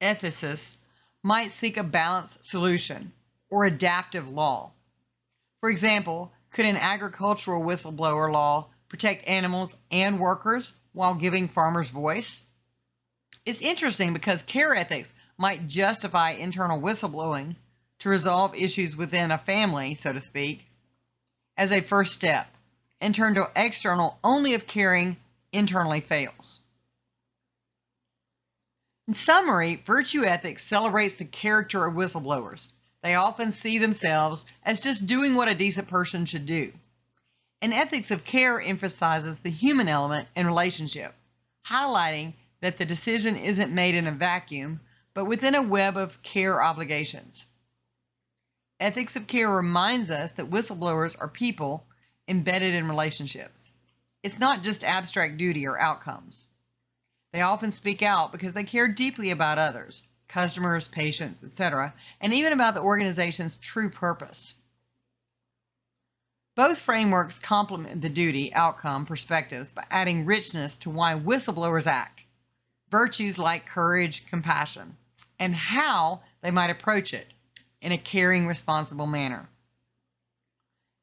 ethicists might seek a balanced solution or adaptive law. For example, could an agricultural whistleblower law protect animals and workers while giving farmers voice? It's interesting because care ethics might justify internal whistleblowing to resolve issues within a family, so to speak, as a first step, and turn to external only if caring internally fails. In summary, virtue ethics celebrates the character of whistleblowers. They often see themselves as just doing what a decent person should do. And ethics of care emphasizes the human element in relationships, highlighting that the decision isn't made in a vacuum, but within a web of care obligations. Ethics of care reminds us that whistleblowers are people embedded in relationships. It's not just abstract duty or outcomes. They often speak out because they care deeply about others, customers, patients, etc., and even about the organization's true purpose. Both frameworks complement the duty-outcome perspectives by adding richness to why whistleblowers act, virtues like courage, compassion, and how they might approach it in a caring, responsible manner.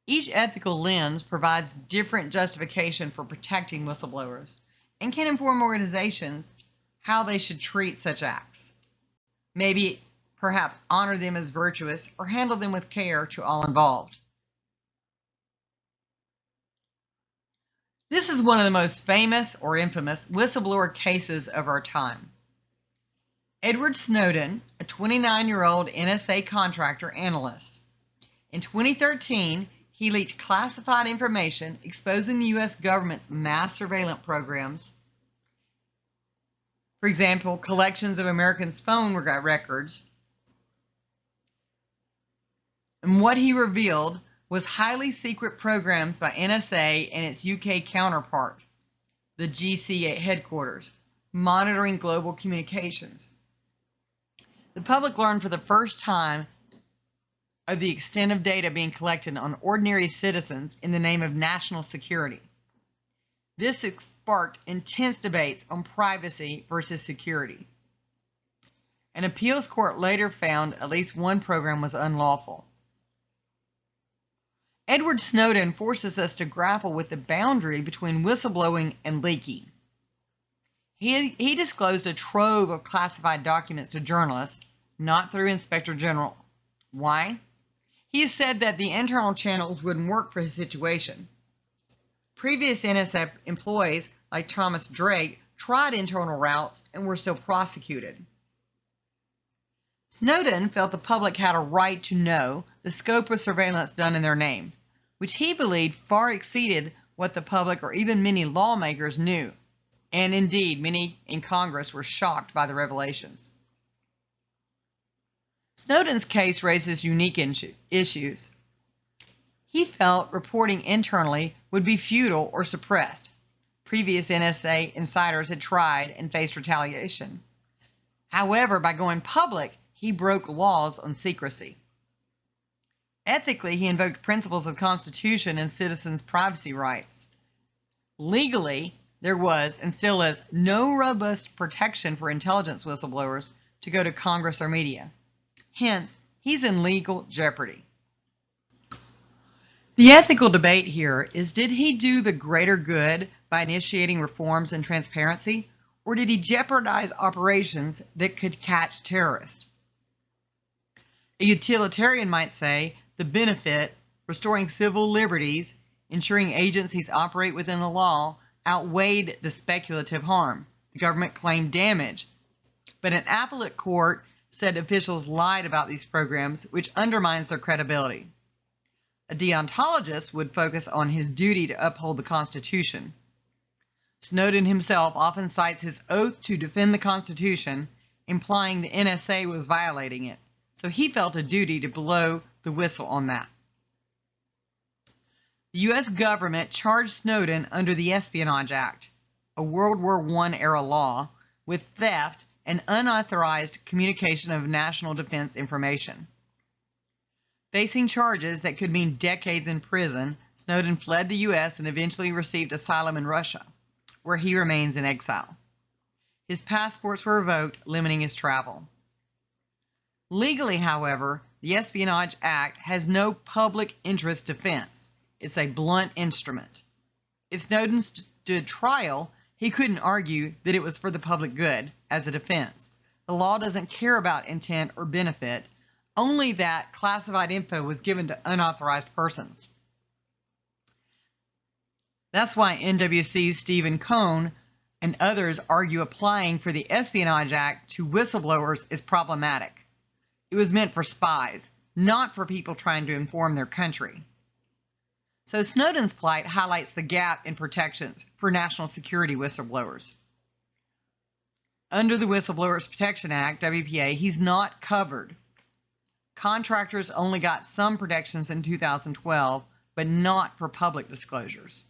Each ethical lens provides different justification for protecting whistleblowers and can inform organizations how they should treat such acts. Maybe, perhaps, honor them as virtuous or handle them with care to all involved. This is one of the most famous or infamous whistleblower cases of our time. Edward Snowden, a 29-year-old NSA contractor analyst. In 2013, He leaked classified information exposing the U.S. government's mass surveillance programs. For example, collections of Americans' phone records. And what he revealed was highly secret programs by NSA and its UK counterpart, the GC headquarters, monitoring global communications. The public learned for the first time of the extent of data being collected on ordinary citizens in the name of national security. This sparked intense debates on privacy versus security. An appeals court later found at least one program was unlawful. Edward Snowden forces us to grapple with the boundary between whistleblowing and leaking. He disclosed a trove of classified documents to journalists, not through Inspector General. Why? He said that the internal channels wouldn't work for his situation. Previous NSA employees, like Thomas Drake, tried internal routes and were still prosecuted. Snowden felt the public had a right to know the scope of surveillance done in their name, which he believed far exceeded what the public or even many lawmakers knew. And indeed, many in Congress were shocked by the revelations. Snowden's case raises unique issues. He felt reporting internally would be futile or suppressed. Previous NSA insiders had tried and faced retaliation. However, by going public, he broke laws on secrecy. Ethically, he invoked principles of the Constitution and citizens' privacy rights. Legally, there was, and still is, no robust protection for intelligence whistleblowers to go to Congress or media. Hence, he's in legal jeopardy. The ethical debate here is, did he do the greater good by initiating reforms and transparency, or did he jeopardize operations that could catch terrorists? A utilitarian might say the benefit, restoring civil liberties, ensuring agencies operate within the law, outweighed the speculative harm. The government claimed damage, but an appellate court said officials lied about these programs, which undermines their credibility. A deontologist would focus on his duty to uphold the Constitution. Snowden himself often cites his oath to defend the Constitution, implying the NSA was violating it, so he felt a duty to blow the whistle on that. The U.S. government charged Snowden under the Espionage Act, a World War I era law, with theft and unauthorized communication of national defense information. Facing charges that could mean decades in prison, Snowden fled the U.S. and eventually received asylum in Russia, where he remains in exile. His passports were revoked, limiting his travel. Legally, however, the Espionage Act has no public interest defense. It's a blunt instrument. If Snowden stood trial, he couldn't argue that it was for the public good as a defense. The law doesn't care about intent or benefit, only that classified info was given to unauthorized persons. That's why NWC's Stephen Cohn and others argue applying for the Espionage Act to whistleblowers is problematic. It was meant for spies, not for people trying to inform their country. So Snowden's plight highlights the gap in protections for national security whistleblowers. Under the Whistleblowers Protection Act, WPA, he's not covered. Contractors only got some protections in 2012, but not for public disclosures.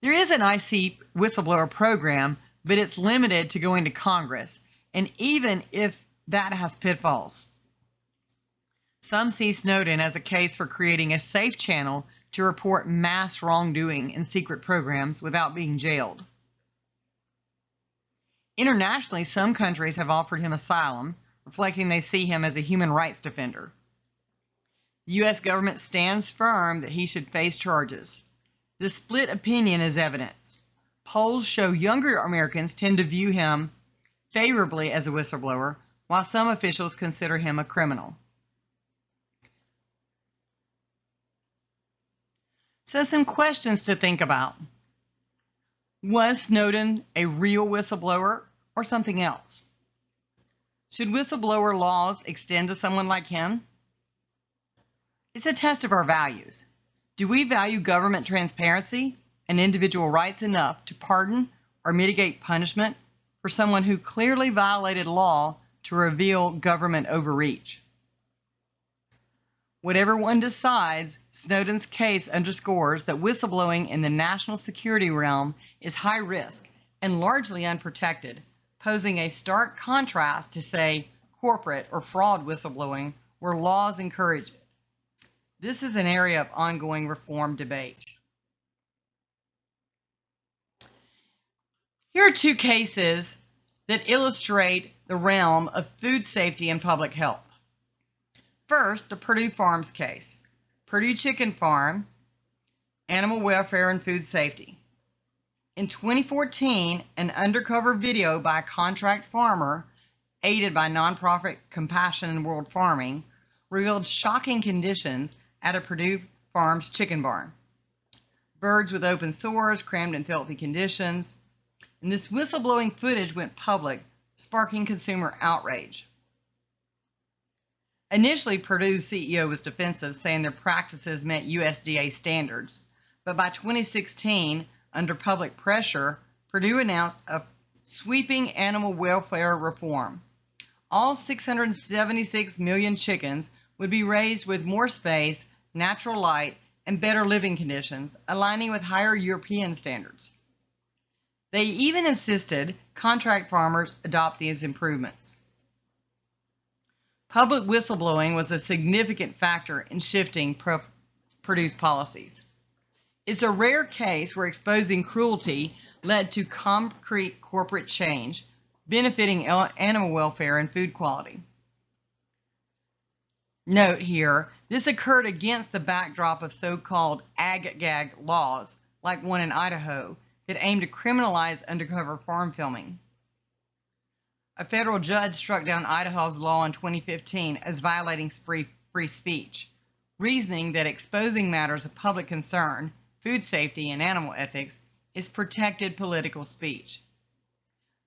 There is an IC whistleblower program, but it's limited to going to Congress, and even if that has pitfalls. Some see Snowden as a case for creating a safe channel to report mass wrongdoing in secret programs without being jailed. Internationally, some countries have offered him asylum, reflecting they see him as a human rights defender. The U.S. government stands firm that he should face charges. The split opinion is evidence. Polls show younger Americans tend to view him favorably as a whistleblower, while some officials consider him a criminal. So some questions to think about. Was Snowden a real whistleblower or something else? Should whistleblower laws extend to someone like him? It's a test of our values. Do we value government transparency and individual rights enough to pardon or mitigate punishment for someone who clearly violated law to reveal government overreach? Whatever one decides, Snowden's case underscores that whistleblowing in the national security realm is high risk and largely unprotected, posing a stark contrast to, say, corporate or fraud whistleblowing, where laws encourage it. This is an area of ongoing reform debate. Here are two cases that illustrate the realm of food safety and public health. First, the Purdue Farms case. Purdue Chicken Farm, Animal Welfare and Food Safety. In 2014, an undercover video by a contract farmer, aided by nonprofit Compassion in World Farming, revealed shocking conditions at a Purdue Farms chicken barn. Birds with open sores, crammed in filthy conditions, and this whistleblowing footage went public, sparking consumer outrage. Initially, Purdue's CEO was defensive, saying their practices met USDA standards, but by 2016, under public pressure, Purdue announced a sweeping animal welfare reform. All 676 million chickens would be raised with more space, natural light, and better living conditions, aligning with higher European standards. They even insisted contract farmers adopt these improvements. Public whistleblowing was a significant factor in shifting Purdue's policies. It's a rare case where exposing cruelty led to concrete corporate change, benefiting animal welfare and food quality. Note here, this occurred against the backdrop of so-called ag-gag laws, like one in Idaho, that aimed to criminalize undercover farm filming. A federal judge struck down Idaho's law in 2015 as violating free speech, reasoning that exposing matters of public concern, food safety, and animal ethics is protected political speech.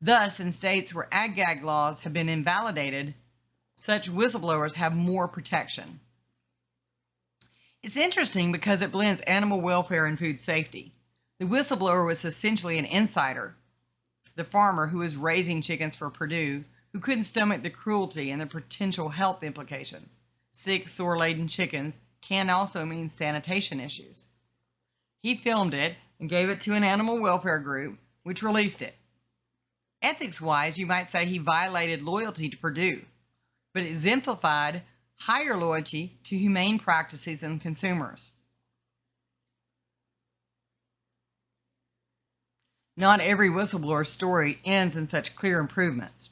Thus, in states where ag-gag laws have been invalidated, such whistleblowers have more protection. It's interesting because it blends animal welfare and food safety. The whistleblower was essentially an insider, the farmer who was raising chickens for Purdue, who couldn't stomach the cruelty and the potential health implications. Sick, sore-laden chickens can also mean sanitation issues. He filmed it and gave it to an animal welfare group, which released it. Ethics-wise, you might say he violated loyalty to Purdue, but it exemplified higher loyalty to humane practices and consumers. Not every whistleblower story ends in such clear improvements.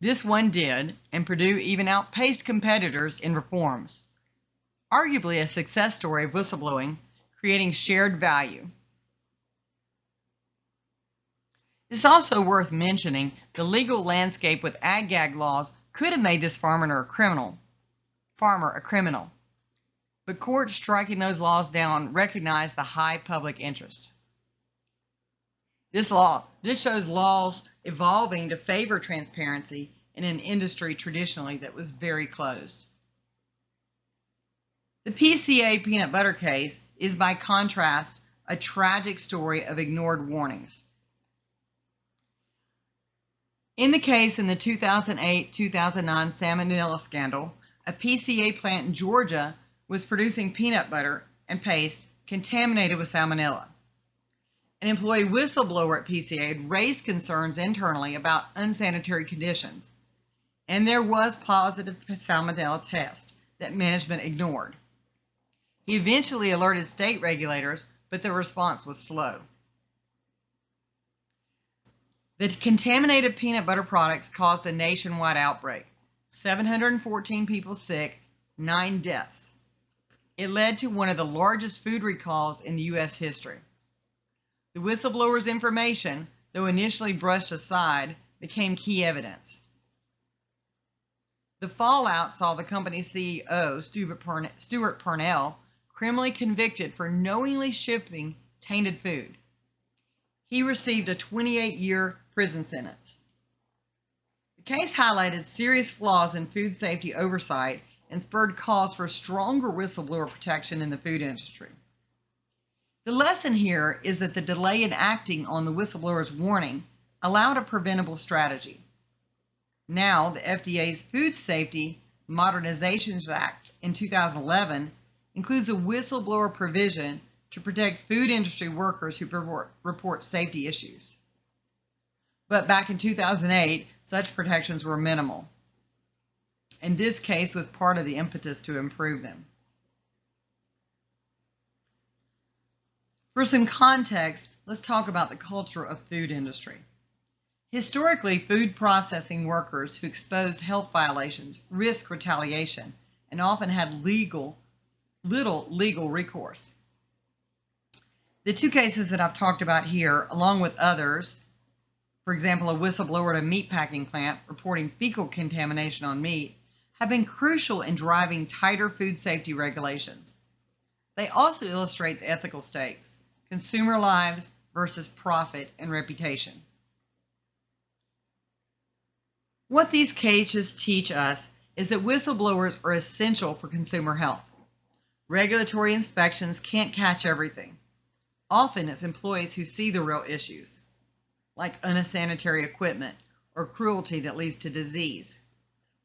This one did, and Purdue even outpaced competitors in reforms. Arguably a success story of whistleblowing, creating shared value. It's also worth mentioning the legal landscape with ag-gag laws could have made this farmer a criminal. But courts striking those laws down recognized the high public interest. This shows laws evolving to favor transparency in an industry traditionally that was very closed. The PCA peanut butter case is, by contrast, a tragic story of ignored warnings. In the case in the 2008-2009 salmonella scandal, a PCA plant in Georgia was producing peanut butter and paste contaminated with salmonella. An employee whistleblower at PCA had raised concerns internally about unsanitary conditions, and there was positive salmonella test that management ignored. He eventually alerted state regulators, but the response was slow. The contaminated peanut butter products caused a nationwide outbreak. 714 people sick, 9 deaths. It led to one of the largest food recalls in U.S. history. The whistleblower's information, though initially brushed aside, became key evidence. The fallout saw the company's CEO, Stuart Parnell, criminally convicted for knowingly shipping tainted food. He received a 28-year prison sentence. The case highlighted serious flaws in food safety oversight and spurred calls for stronger whistleblower protection in the food industry. The lesson here is that the delay in acting on the whistleblower's warning allowed a preventable strategy. Now, the FDA's Food Safety Modernization Act in 2011 includes a whistleblower provision to protect food industry workers who report safety issues. But back in 2008, such protections were minimal. And this case was part of the impetus to improve them. For some context, let's talk about the culture of food industry. Historically, food processing workers who exposed health violations risked retaliation and often had little legal recourse. The two cases that I've talked about here, along with others, for example, a whistleblower at a meat packing plant reporting fecal contamination on meat, have been crucial in driving tighter food safety regulations. They also illustrate the ethical stakes: consumer lives versus profit and reputation. What these cases teach us is that whistleblowers are essential for consumer health. Regulatory inspections can't catch everything. Often it's employees who see the real issues, like unsanitary equipment or cruelty that leads to disease.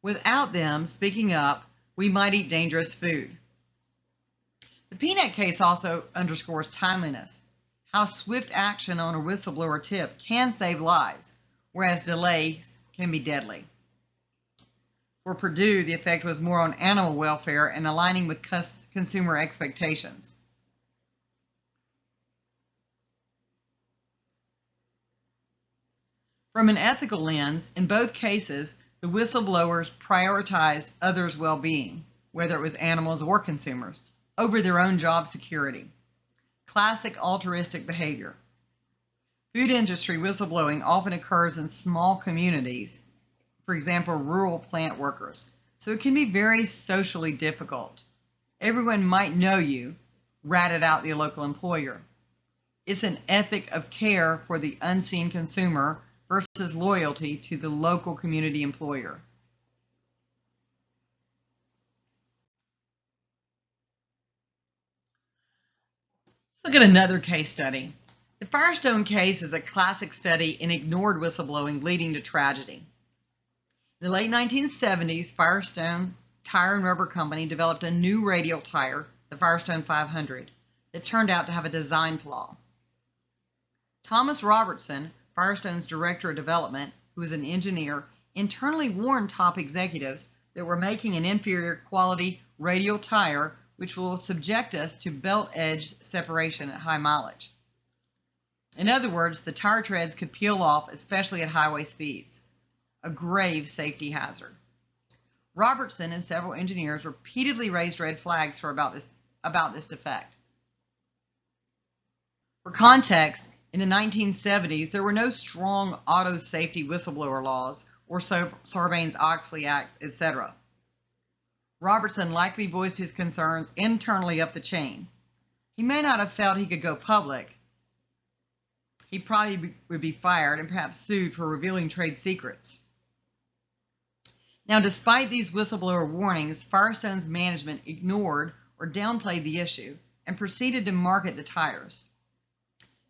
Without them speaking up, we might eat dangerous food. The peanut case also underscores timeliness, how swift action on a whistleblower tip can save lives, whereas delays can be deadly. For Purdue, the effect was more on animal welfare and aligning with consumer expectations. From an ethical lens, in both cases, the whistleblowers prioritized others' well-being, whether it was animals or consumers, over their own job security. Classic altruistic behavior. Food industry whistleblowing often occurs in small communities, for example, rural plant workers, so it can be very socially difficult. Everyone might know you, ratted out the local employer. It's an ethic of care for the unseen consumer versus loyalty to the local community employer. Let's look at another case study. The Firestone case is a classic study in ignored whistleblowing leading to tragedy. In the late 1970s, Firestone Tire and Rubber Company developed a new radial tire, the Firestone 500, that turned out to have a design flaw. Thomas Robertson, Firestone's director of development, who was an engineer, internally warned top executives that we're making an inferior quality radial tire which will subject us to belt edge separation at high mileage. In other words, the tire treads could peel off, especially at highway speeds, a grave safety hazard. Robertson and several engineers repeatedly raised red flags about this defect. For context, in the 1970s, there were no strong auto safety whistleblower laws or Sarbanes-Oxley Acts, etc. Robertson likely voiced his concerns internally up the chain. He may not have felt he could go public. He probably would be fired and perhaps sued for revealing trade secrets. Now, despite these whistleblower warnings, Firestone's management ignored or downplayed the issue and proceeded to market the tires.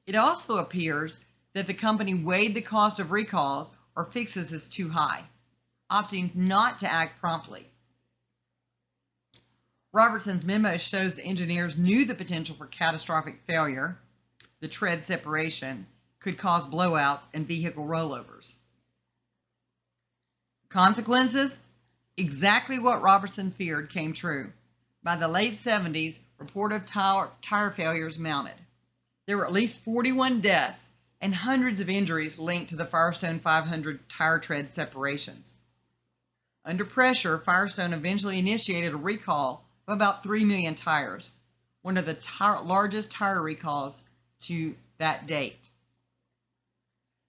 It also appears that the company weighed the cost of recalls or fixes as too high, opting not to act promptly. Robertson's memo shows the engineers knew the potential for catastrophic failure, the tread separation, could cause blowouts and vehicle rollovers. Consequences? Exactly what Robertson feared came true. By the late 70s, reported tire failures mounted. There were at least 41 deaths and hundreds of injuries linked to the Firestone 500 tire tread separations. Under pressure, Firestone eventually initiated a recall of about 3 million tires, one of the largest tire recalls to that date.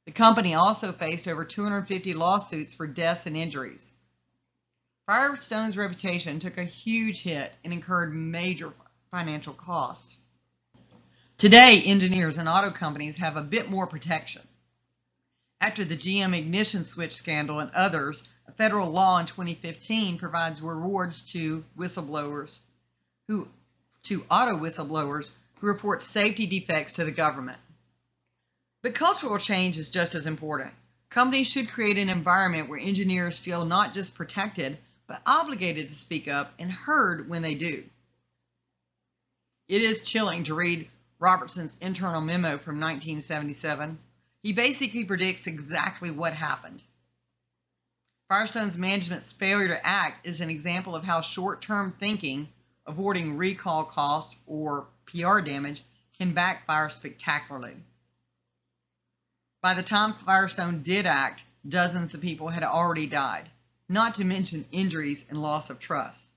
The company also faced over 250 lawsuits for deaths and injuries. Firestone's reputation took a huge hit and incurred major financial costs. Today, engineers and auto companies have a bit more protection. After the GM ignition switch scandal and others, A federal law in 2015 provides rewards to auto whistleblowers who report safety defects to the government. But cultural change is just as important. Companies should create an environment where engineers feel not just protected, but obligated to speak up and heard when they do. It is chilling to read Robertson's internal memo from 1977. He basically predicts exactly what happened. Firestone's management's failure to act is an example of how short-term thinking, avoiding recall costs or PR damage, can backfire spectacularly. By the time Firestone did act, dozens of people had already died, not to mention injuries and loss of trust.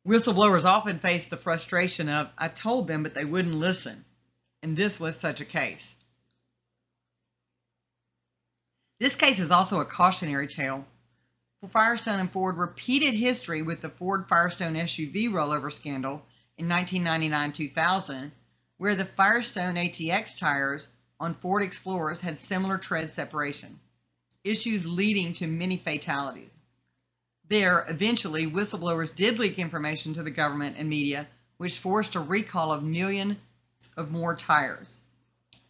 Whistleblowers often face the frustration of, I told them, but they wouldn't listen. And this was such a case. This case is also a cautionary tale. Firestone and Ford repeated history with the Ford Firestone SUV rollover scandal in 1999-2000, where the Firestone ATX tires on Ford Explorers had similar tread separation, issues leading to many fatalities. There, eventually, whistleblowers did leak information to the government and media, which forced a recall of millions of more tires.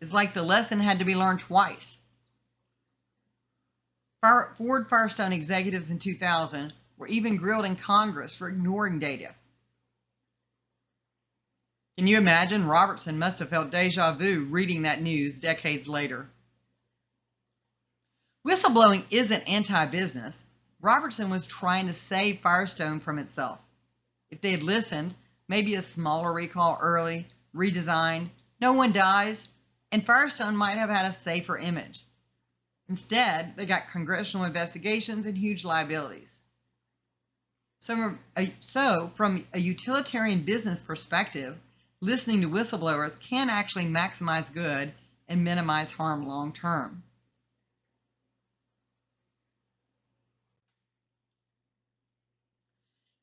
It's like the lesson had to be learned twice. Ford Firestone executives in 2000 were even grilled in Congress for ignoring data. Can you imagine? Robertson must have felt deja vu reading that news decades later. Whistleblowing isn't anti-business. Robertson was trying to save Firestone from itself. If they had listened, maybe a smaller recall early, redesigned, no one dies, and Firestone might have had a safer image. Instead, they got congressional investigations and huge liabilities. So from a utilitarian business perspective, listening to whistleblowers can actually maximize good and minimize harm long term.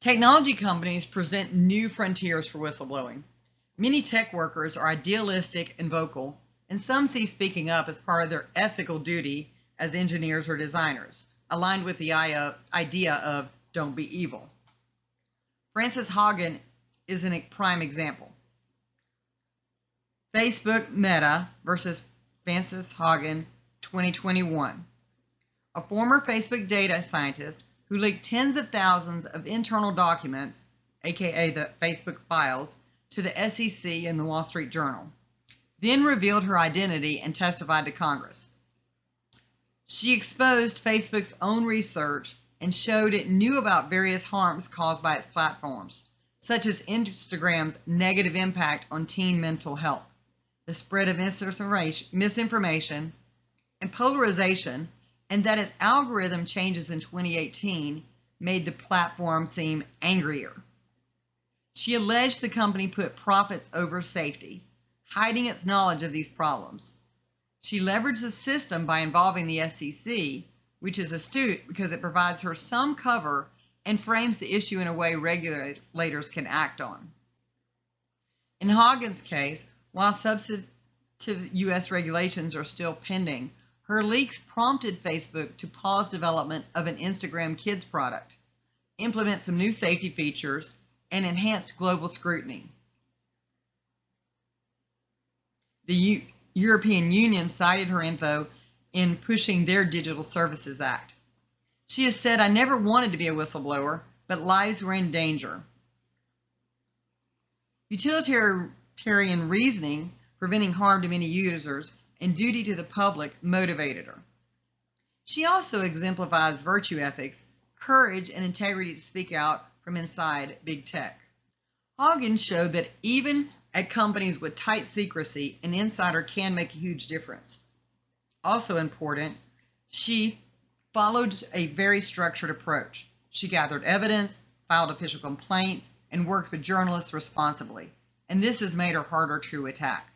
Technology companies present new frontiers for whistleblowing. Many tech workers are idealistic and vocal, and some see speaking up as part of their ethical duty as engineers or designers, aligned with the idea of don't be evil. Frances Haugen is a prime example. Facebook Meta versus Frances Haugen 2021. A former Facebook data scientist who leaked tens of thousands of internal documents, aka the Facebook files, to the SEC and the Wall Street Journal, then revealed her identity and testified to Congress. She exposed Facebook's own research and showed it knew about various harms caused by its platforms, such as Instagram's negative impact on teen mental health, the spread of misinformation, and polarization, and that its algorithm changes in 2018 made the platform seem angrier. She alleged the company put profits over safety, hiding its knowledge of these problems. She leveraged the system by involving the SEC, which is astute because it provides her some cover and frames the issue in a way regulators can act on. In Haugen's case, while substantive U.S. regulations are still pending, her leaks prompted Facebook to pause development of an Instagram Kids product, implement some new safety features, and enhance global scrutiny. The European Union cited her info in pushing their Digital Services Act. She has said, I never wanted to be a whistleblower, but lives were in danger. Utilitarian reasoning, preventing harm to many users, and duty to the public motivated her. She also exemplifies virtue ethics, courage, and integrity to speak out from inside big tech. Haugen showed that even at companies with tight secrecy, an insider can make a huge difference. Also important, she followed a very structured approach. She gathered evidence, filed official complaints, and worked with journalists responsibly, and this has made her harder to attack.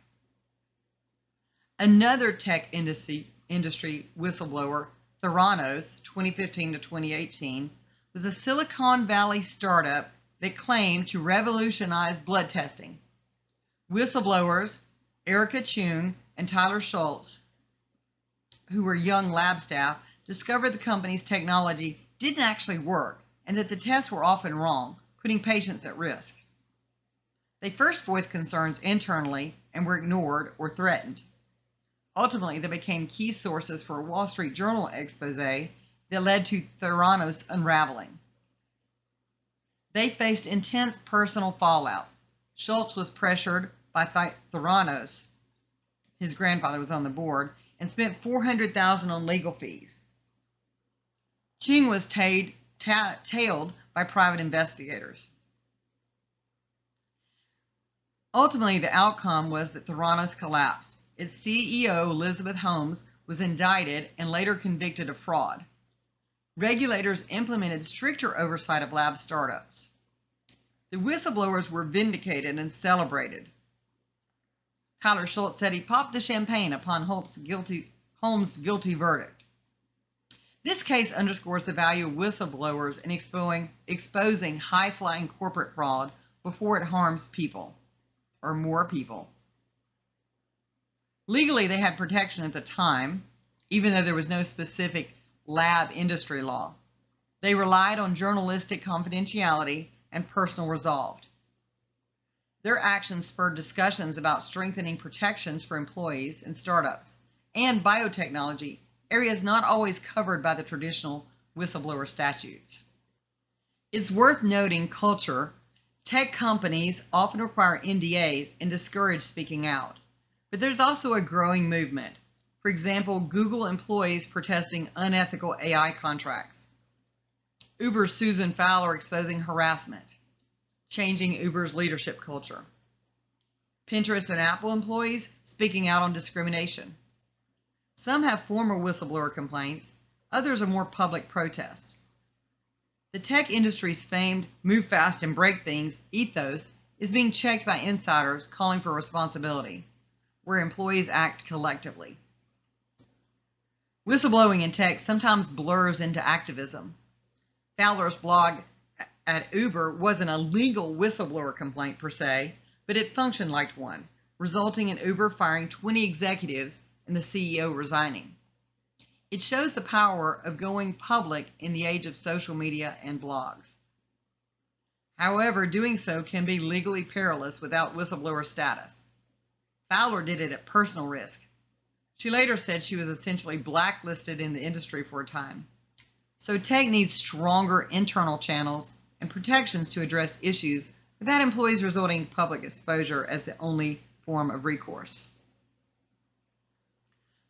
Another tech industry whistleblower, Theranos, 2015 to 2018, was a Silicon Valley startup that claimed to revolutionize blood testing. Whistleblowers, Erica Chung and Tyler Schultz, who were young lab staff, discovered the company's technology didn't actually work and that the tests were often wrong, putting patients at risk. They first voiced concerns internally and were ignored or threatened. Ultimately, they became key sources for a Wall Street Journal expose that led to Theranos unraveling. They faced intense personal fallout. Schultz was pressured by Theranos, his grandfather was on the board, and spent $400,000 on legal fees. Chung was tailed by private investigators. Ultimately, the outcome was that Theranos collapsed. Its CEO, Elizabeth Holmes, was indicted and later convicted of fraud. Regulators implemented stricter oversight of lab startups. The whistleblowers were vindicated and celebrated. Tyler Schultz said he popped the champagne upon Holmes' guilty verdict. This case underscores the value of whistleblowers in exposing high-flying corporate fraud before it harms people, or more people. Legally, they had protection at the time, even though there was no specific lab industry law. They relied on journalistic confidentiality and personal resolve. Their actions spurred discussions about strengthening protections for employees and startups, and biotechnology, areas not always covered by the traditional whistleblower statutes. It's worth noting culture. Tech companies often require NDAs and discourage speaking out, but there's also a growing movement. For example, Google employees protesting unethical AI contracts. Uber's Susan Fowler exposing harassment, changing Uber's leadership culture. Pinterest and Apple employees speaking out on discrimination. Some have formal whistleblower complaints, others are more public protests. The tech industry's famed move fast and break things ethos is being checked by insiders calling for responsibility, where employees act collectively. Whistleblowing in tech sometimes blurs into activism. Fowler's blog at Uber wasn't a legal whistleblower complaint per se, but it functioned like one, resulting in Uber firing 20 executives and the CEO resigning. It shows the power of going public in the age of social media and blogs. However, doing so can be legally perilous without whistleblower status. Fowler did it at personal risk. She later said she was essentially blacklisted in the industry for a time. So tech needs stronger internal channels and protections to address issues without employees resorting to public exposure as the only form of recourse.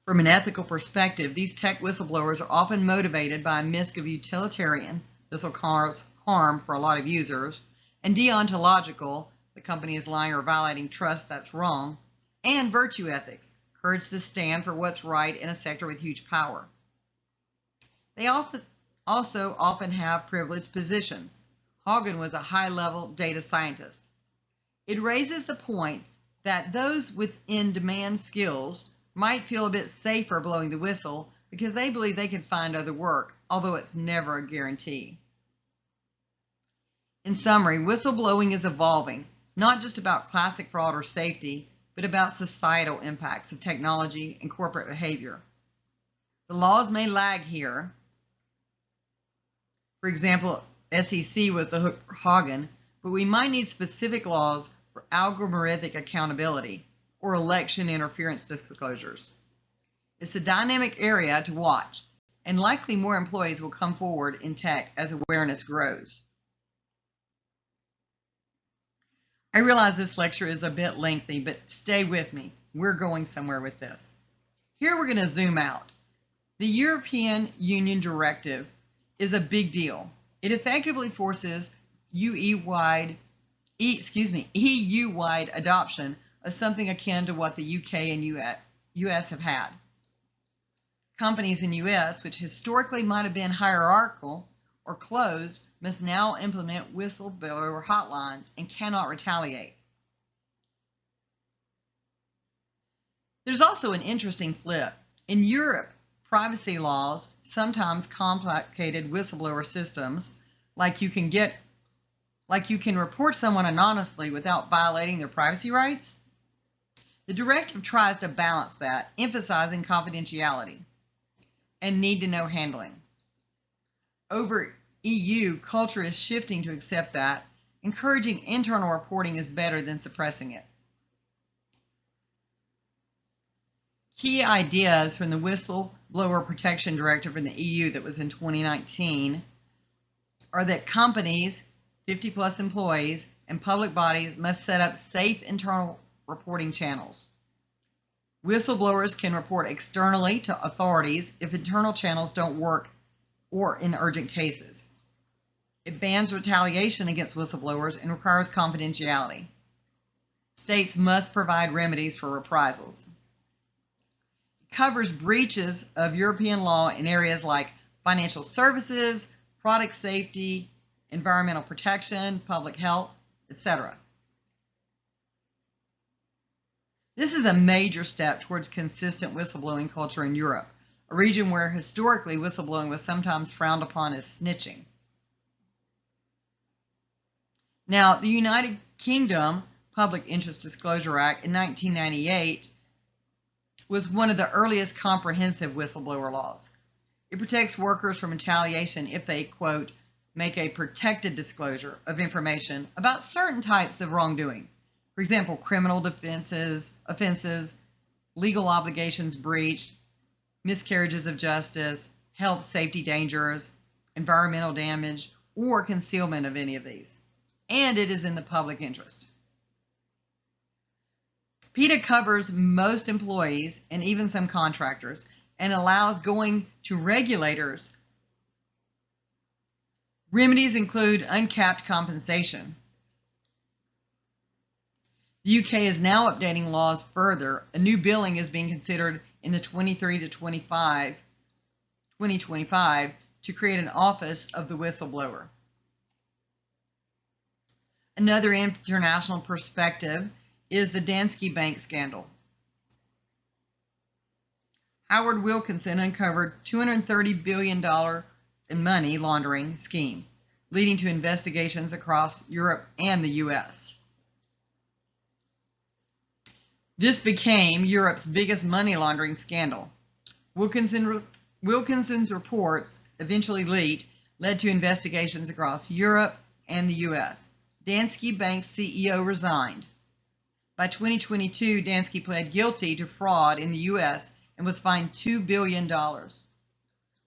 From an ethical perspective, these tech whistleblowers are often motivated by a mix of utilitarian, this will cause harm for a lot of users, and deontological, the company is lying or violating trust, that's wrong, and virtue ethics, courage to stand for what's right in a sector with huge power. They also often have privileged positions. Hogan was a high-level data scientist. It raises the point that those with in-demand skills might feel a bit safer blowing the whistle because they believe they can find other work, although it's never a guarantee. In summary, whistleblowing is evolving, not just about classic fraud or safety, but about societal impacts of technology and corporate behavior. The laws may lag here. For example, SEC was the hook for Hogan, but we might need specific laws for algorithmic accountability or election interference disclosures. It's a dynamic area to watch, and likely more employees will come forward in tech as awareness grows. I realize this lecture is a bit lengthy, but stay with me. We're going somewhere with this. Here we're going to zoom out. The European Union Directive is a big deal. It effectively forces EU-wide adoption of something akin to what the UK and US have had. Companies in US, which historically might have been hierarchical or closed, must now implement whistleblower hotlines and cannot retaliate. There's also an interesting flip. In Europe, privacy laws, sometimes complicated whistleblower systems, like you can report someone anonymously without violating their privacy rights. The directive tries to balance that, emphasizing confidentiality. and need-to-know handling. Over EU, culture is shifting to accept that encouraging internal reporting is better than suppressing it. Key ideas from the Whistleblower Protection Directive in the EU that was in 2019 are that companies, 50-plus employees, and public bodies must set up safe internal reporting channels. Whistleblowers can report externally to authorities if internal channels don't work or in urgent cases. It bans retaliation against whistleblowers and requires confidentiality. States must provide remedies for reprisals. It covers breaches of European law in areas like financial services, product safety, environmental protection, public health, etc. This is a major step towards consistent whistleblowing culture in Europe, a region where historically whistleblowing was sometimes frowned upon as snitching. Now, the United Kingdom Public Interest Disclosure Act in 1998 was one of the earliest comprehensive whistleblower laws. It protects workers from retaliation if they, quote, make a protected disclosure of information about certain types of wrongdoing. For example, criminal offenses, legal obligations breached, miscarriages of justice, health safety dangers, environmental damage, or concealment of any of these. And it is in the public interest. PETA covers most employees and even some contractors and allows going to regulators. Remedies include uncapped compensation. The UK is now updating laws further. A new billing is being considered in the 2025 to create an office of the whistleblower. Another international perspective is the Danske Bank scandal. Howard Wilkinson uncovered $230 billion in money laundering scheme, leading to investigations across Europe and the US. This became Europe's biggest money laundering scandal. Wilkinson's reports, eventually leaked, led to investigations across Europe and the US. Danske Bank's CEO resigned. By 2022, Danske pled guilty to fraud in the US and was fined $2 billion.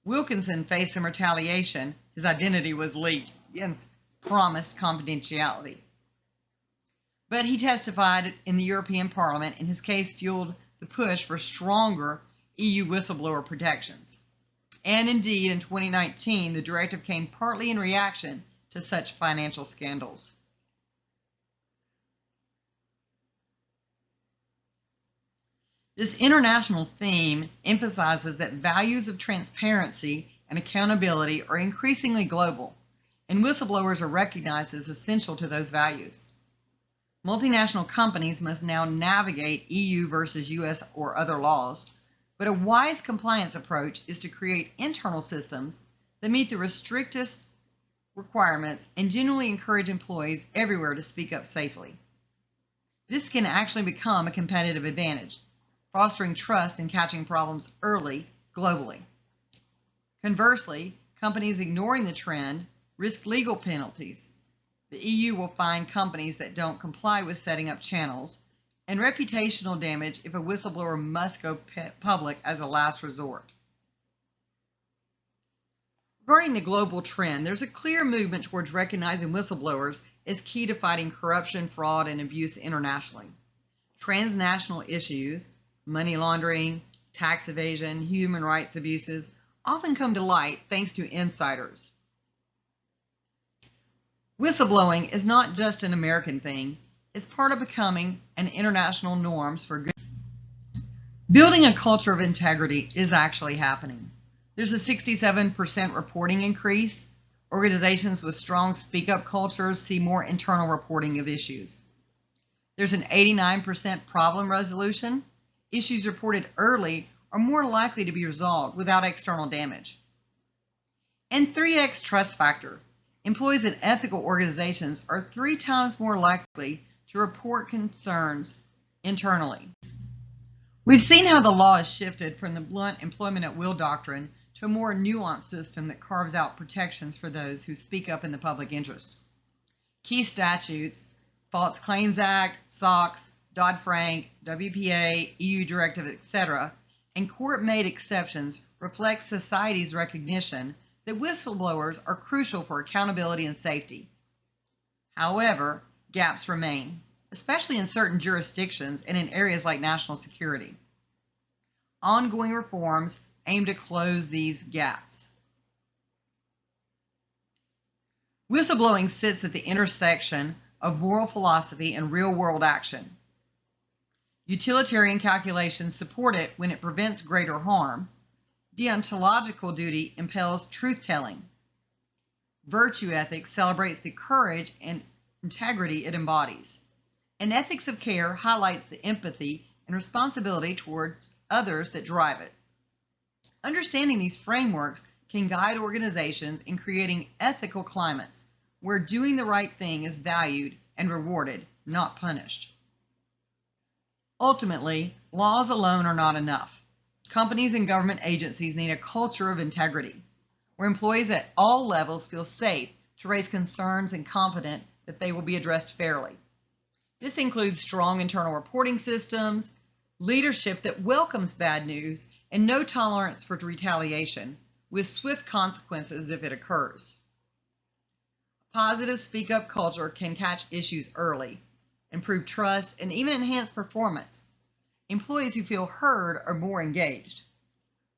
Wilkinson faced some retaliation. His identity was leaked against promised confidentiality. But he testified in the European Parliament, and his case fueled the push for stronger EU whistleblower protections. And indeed, in 2019, the directive came partly in reaction to such financial scandals. This international theme emphasizes that values of transparency and accountability are increasingly global, and whistleblowers are recognized as essential to those values. Multinational companies must now navigate EU versus US or other laws, but a wise compliance approach is to create internal systems that meet the strictest requirements and genuinely encourage employees everywhere to speak up safely. This can actually become a competitive advantage, fostering trust and catching problems early globally. Conversely, companies ignoring the trend risk legal penalties. The EU will fine companies that don't comply with setting up channels, and reputational damage if a whistleblower must go public as a last resort. Regarding the global trend, there's a clear movement towards recognizing whistleblowers as key to fighting corruption, fraud, and abuse internationally. Transnational issues, money laundering, tax evasion, human rights abuses, often come to light thanks to insiders. Whistleblowing is not just an American thing, it's part of becoming an international norms for good. Building a culture of integrity is actually happening. There's a 67% reporting increase. Organizations with strong speak-up cultures see more internal reporting of issues. There's an 89% problem resolution. Issues reported early are more likely to be resolved without external damage. And 3x trust factor. Employees at ethical organizations are 3 times more likely to report concerns internally. We've seen how the law has shifted from the blunt employment at will doctrine to a more nuanced system that carves out protections for those who speak up in the public interest. Key statutes, False Claims Act, SOX, Dodd-Frank, WPA, EU Directive, etc., and court-made exceptions reflect society's recognition that whistleblowers are crucial for accountability and safety. However, gaps remain, especially in certain jurisdictions and in areas like national security. Ongoing reforms aim to close these gaps. Whistleblowing sits at the intersection of moral philosophy and real-world action. Utilitarian calculations support it when it prevents greater harm. Deontological duty impels truth-telling. Virtue ethics celebrates the courage and integrity it embodies. And ethics of care highlights the empathy and responsibility towards others that drive it. Understanding these frameworks can guide organizations in creating ethical climates where doing the right thing is valued and rewarded, not punished. Ultimately, laws alone are not enough. Companies and government agencies need a culture of integrity, where employees at all levels feel safe to raise concerns and confident that they will be addressed fairly. This includes strong internal reporting systems, leadership that welcomes bad news, and no tolerance for retaliation, with swift consequences if it occurs. A positive speak-up culture can catch issues early, improve trust, and even enhance performance. Employees who feel heard are more engaged.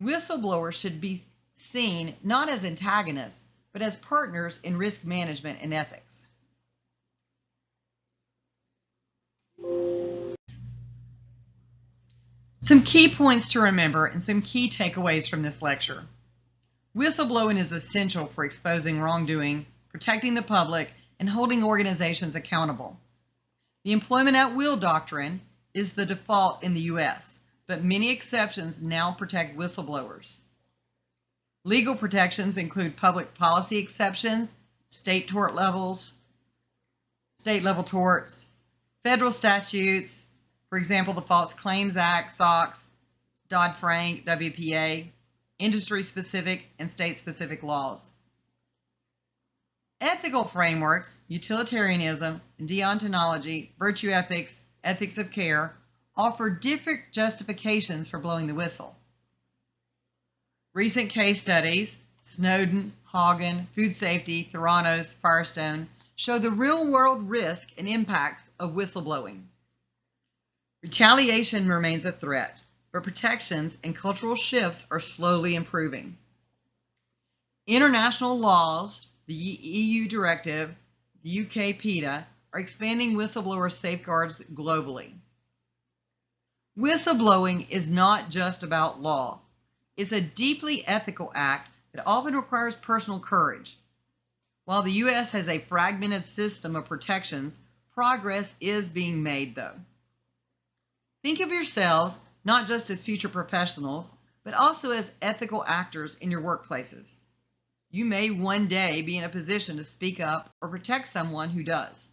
Whistleblowers should be seen not as antagonists, but as partners in risk management and ethics. Some key points to remember and some key takeaways from this lecture. Whistleblowing is essential for exposing wrongdoing, protecting the public, and holding organizations accountable. The employment at will doctrine is the default in the U.S., but many exceptions now protect whistleblowers. Legal protections include public policy exceptions, state level torts, federal statutes, for example, the False Claims Act, SOX, Dodd-Frank, WPA, industry-specific and state-specific laws. Ethical frameworks, utilitarianism, deontology, virtue ethics, ethics of care, offer different justifications for blowing the whistle. Recent case studies, Snowden, Hagen, Food Safety, Theranos, Firestone, show the real-world risk and impacts of whistleblowing. Retaliation remains a threat, but protections and cultural shifts are slowly improving. International laws, the EU Directive, the UK PETA, are expanding whistleblower safeguards globally. Whistleblowing is not just about law. It's a deeply ethical act that often requires personal courage. While the U.S. has a fragmented system of protections, progress is being made, though. Think of yourselves not just as future professionals, but also as ethical actors in your workplaces. You may one day be in a position to speak up or protect someone who does.